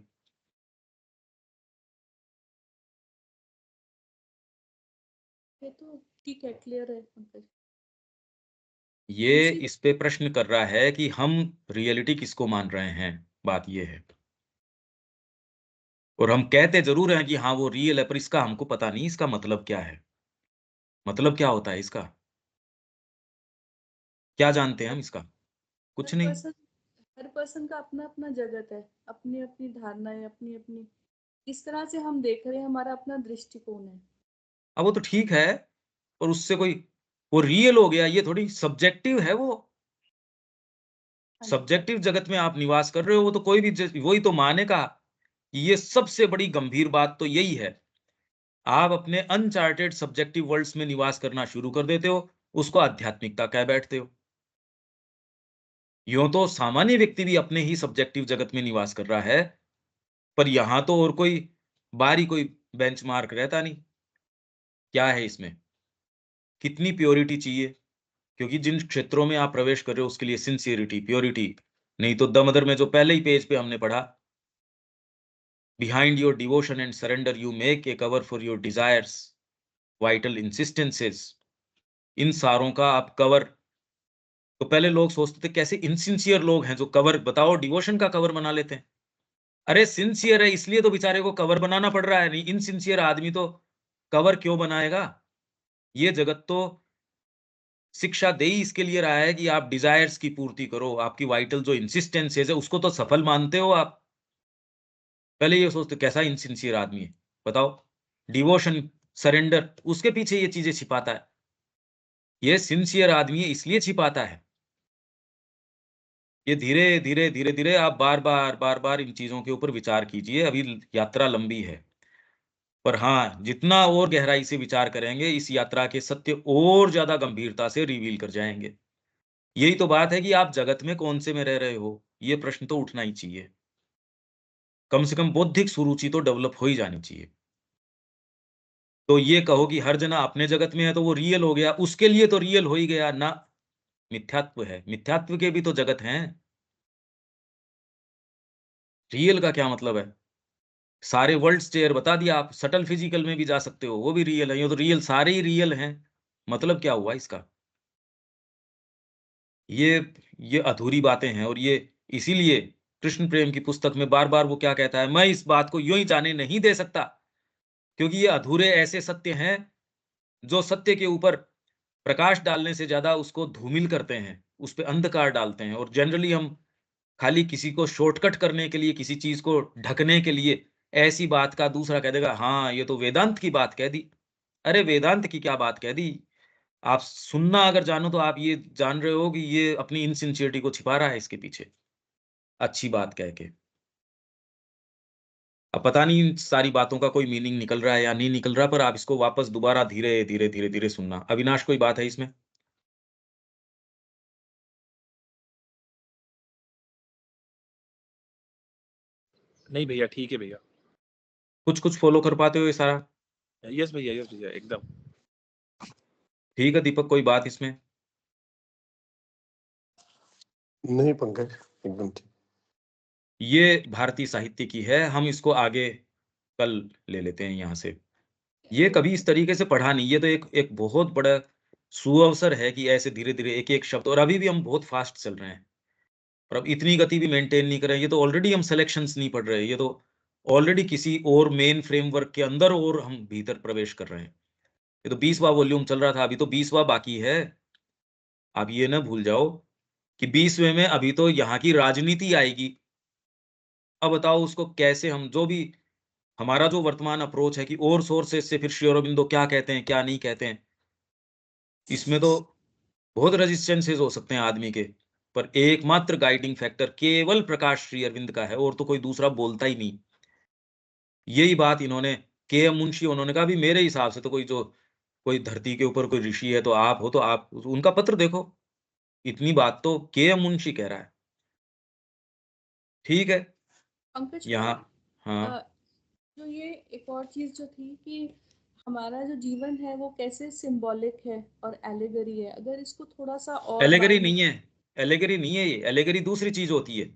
ये तो ठीक है, क्लियर है पंकज। ये दूसरी इस पे प्रश्न कर रहा है कि हम रियलिटी किसको मान रहे हैं, बात ये है। और हम कहते ज़रूर हैं कि हाँ, वो रियल है, पर इसका हमको पता नहीं इसका मतलब क्या है? मतलब क्या होता है इसका? क्या जानते हैं हम इसका? हर कुछ नहीं। पर्सन हर पर्सन का अपना अपना जगत है, अपनी अपनी धारणाएं, अपनी अपनी, इस तरह से हम देख रहे हैं, हमारा अपना दृष्टिकोण है। अब वो तो ठीक है, और उससे कोई, वो रियल हो गया, ये थोड़ी सब्जेक्टिव है वो। हाँ जी। सब्जेक्टिव जगत में आप निवास कर रहे हो, वो तो कोई भी वही तो मानेगा। ये सबसे बड़ी गंभीर बात तो यही है। आप अपने अनचार्टेड सब्जेक्टिव वर्ल्ड्स में निवास करना शुरू कर देते हो, उसको आध्यात्मिकता कह बैठते हो। यूँ तो सामान्य व्यक्ति भी अपने ही सब्जेक्टिव जगत में निवास कर रहा है, पर यहाँ तो और कोई बाहरी कोई बेंचमार्क रहता नहीं। क्या है इसमें? कितनी प्योरिटी चाहिए? क्योंकि जिन क्षेत्रों में आप प्रवेश कर रहे हो उसके लिए सिंसियरिटी, प्योरिटी, नहीं तो दम-अदर में जो पहले ही पेज पे हमने पढ़ा, behind your devotion and surrender you make a cover for your desires, vital insistences. इन सारों का आप कवर, तो पहले लोग सोचते थे कैसे इनसिंसियर लोग हैं जो कवर, बताओ, डिवोशन का कवर बना लेते हैं। अरे सिंसियर है इसलिए तो बेचारे को कवर बनाना पड़ रहा है, नहीं इनसिंसियर आदमी तो कवर क्यों बनाएगा? ये जगत तो शिक्षा दे ही इसके लिए रहा है कि आप डिजायर्स की पूर्ति करो, आपकी वाइटल जो इंसिस्टेंसेस है उसको तो सफल मानते हो आप। पहले ये सोचते कैसा इनसिंसियर आदमी है, बताओ। डिवोशन, सरेंडर, उसके पीछे ये चीजें छिपाता है। ये सिंसियर आदमी है इसलिए छिपाता है। ये धीरे धीरे धीरे धीरे आप बार बार बार बार इन चीजों के ऊपर विचार कीजिए। अभी यात्रा लंबी है, पर हाँ, जितना और गहराई से विचार करेंगे, इस यात्रा के सत्य और ज्यादा गंभीरता से रिवील कर जाएंगे। यही तो बात है कि आप जगत में कौन से में रह रहे हो, ये प्रश्न तो उठना ही चाहिए। कम से कम बौद्धिक सुरुचि तो डेवलप हो ही जानी चाहिए। तो ये कहो कि हर जना अपने जगत में है तो वो रियल हो गया, उसके लिए तो रियल हो ही गया ना। मिथ्यात्व है। मिथ्यात्व के भी तो जगत हैं। रियल का क्या मतलब है? सारे वर्ल्ड स्टेयर बता दिया, आप सटल फिजिकल में भी जा सकते हो, वो भी रियल है। ये तो रियल, सारे ही रियल हैं, मतलब क्या हुआ इसका? ये अधूरी बातें हैं। और ये इसीलिए कृष्ण प्रेम की पुस्तक में बार बार वो क्या कहता है, मैं इस बात को यूं ही जाने नहीं दे सकता, क्योंकि ये अधूरे ऐसे सत्य हैं जो सत्य के ऊपर प्रकाश डालने से ज्यादा उसको धूमिल करते हैं, उस पे अंधकार डालते हैं। और जनरली हम खाली किसी को शॉर्टकट करने के लिए, किसी चीज को ढकने के लिए ऐसी बात का दूसरा कह देगा, हाँ ये तो वेदांत की बात कह दी। अरे वेदांत की क्या बात कह दी? आप सुनना अगर जानो तो आप ये जान रहे हो कि ये अपनी इनसिंसियरिटी को छिपा रहा है इसके पीछे, अच्छी बात कह के। अब पता नहीं इन सारी बातों का कोई मीनिंग निकल रहा है या नहीं निकल रहा, पर आप इसको वापस दोबारा धीरे धीरे धीरे धीरे सुनना। अविनाश, कोई बात है इसमें? नहीं भैया, ठीक है भैया। कुछ कुछ फॉलो कर पाते हो ये सारा? यस भैया, यस भैया, एकदम ठीक है दीपक, कोई बात इसमें? नहीं पंकज, एकदम ठीक। ये भारतीय साहित्य की है, हम इसको आगे कल ले लेते हैं यहाँ से। ये कभी इस तरीके से पढ़ा नहीं, ये तो एक एक बहुत बड़ा सुअवसर है कि ऐसे धीरे धीरे एक एक शब्द, और अभी भी हम बहुत फास्ट चल रहे हैं और अब इतनी गति भी मेंटेन नहीं कर रहे हैं। ये तो ऑलरेडी हम सिलेक्शंस नहीं पढ़ रहे हैं, ये तो ऑलरेडी किसी और मेन फ्रेमवर्क के अंदर और हम भीतर प्रवेश कर रहे हैं। ये तो 20वां वॉल्यूम चल रहा था, अभी तो 20वां बाकी है। आप ये ना भूल जाओ कि 20वें में अभी तो यहाँ की राजनीति आएगी। अब बताओ उसको कैसे हम, जो भी हमारा जो वर्तमान अप्रोच है कि और सोर्सेस से फिर श्री अरबिंदो क्या कहते हैं क्या नहीं कहते हैं, इसमें तो बहुत रेजिस्टेंसेस हो सकते हैं आदमी के, पर एकमात्र गाइडिंग फैक्टर केवल प्रकाश श्री अरविंद का है, और तो कोई दूसरा बोलता ही नहीं। यही बात इन्होंने, के एम मुंशी, उन्होंने कहा भी मेरे हिसाब से तो कोई जो कोई धरती के ऊपर कोई ऋषि है तो आप हो, तो आप उनका पत्र देखो, इतनी बात तो के एम मुंशी कह रहा है। ठीक है पंकज यहाँ। भाई, हाँ, अ, जो ये एक और चीज जो थी कि हमारा जो जीवन है वो कैसे सिंबॉलिक है और एलिगरी है, अगर इसको थोड़ा सा और एलेगरी बारीक। नहीं है, एलेगरी नहीं है, ये एलेगरी दूसरी चीज होती है,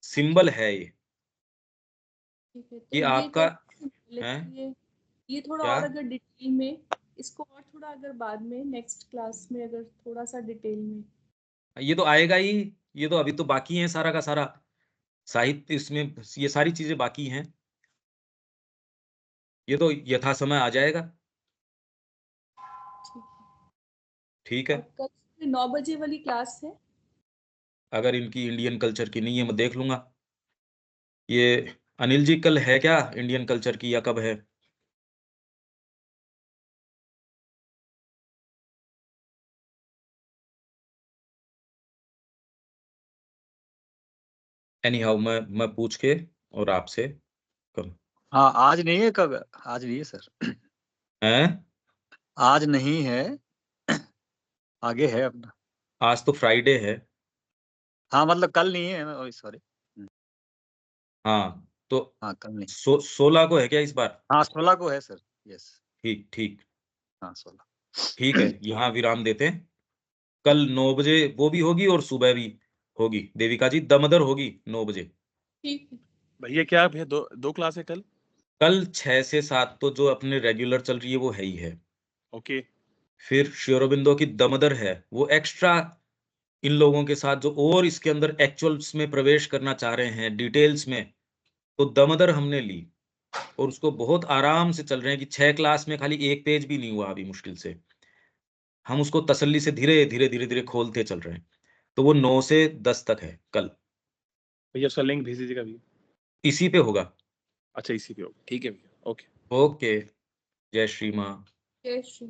सिंबल है ये। ठीक है, तो ये ये आपका कैसे सिंबॉलिक है है ये थोड़ा क्या? और अगर डिटेल में, इसको और थोड़ा अगर बाद में नेक्स्ट क्लास में अगर थोड़ा सा डिटेल में। ये तो आएगा ही, ये तो अभी तो बाकी है सारा का सारा साहित्य, इसमें ये सारी चीजें बाकी हैं, ये तो यथा समय आ जाएगा। ठीक है। ठीक है, और कल 9 बजे वाली क्लास है। अगर इनकी इंडियन कल्चर की नहीं है मैं देख लूंगा। ये अनिल जी कल है क्या इंडियन कल्चर की, या कब है? एनी हाउ, मैं पूछ के और आपसे कल। हाँ, आज नहीं है, कब? आज नहीं है सर, हैं? आज नहीं है, आगे है अपना। आज तो फ्राइडे है। हाँ मतलब कल नहीं है, सॉरी। हाँ तो हाँ कल नहीं। 16 को है क्या इस बार? हाँ 16 को है सर। यस। ठीक ठीक। हाँ 16। ठीक है, यहाँ विराम देते हैं। कल 9 बजे वो भी होगी और सुबह भी होगी, देविका जी दमदर होगी 9 बजे। ठीक है। भैया। क्या भैया, दो क्लास है कल? कल 6 से 7 तो जो अपने रेगुलर चल रही है वो है ही है, ओके। फिर श्री अरबिंदो की दमदर है, वो एक्स्ट्रा इन लोगों के साथ जो और इसके अंदर एक्चुअल्स में प्रवेश करना चाह रहे हैं डिटेल्स में, तो दमदर हमने ली और उसको बहुत आराम से चल रहे हैं कि 6 क्लास में खाली एक पेज भी नहीं हुआ अभी मुश्किल से, हम उसको तसल्ली से धीरे धीरे धीरे धीरे खोलते चल रहे हैं। तो वो 9 से 10 तक है कल, भैया उसका लिंक भेज दीजिएगा भैया। इसी पे होगा। अच्छा, इसी पे होगा, ठीक है भैया, ओके। ओके, जय श्री माँ। जय श्री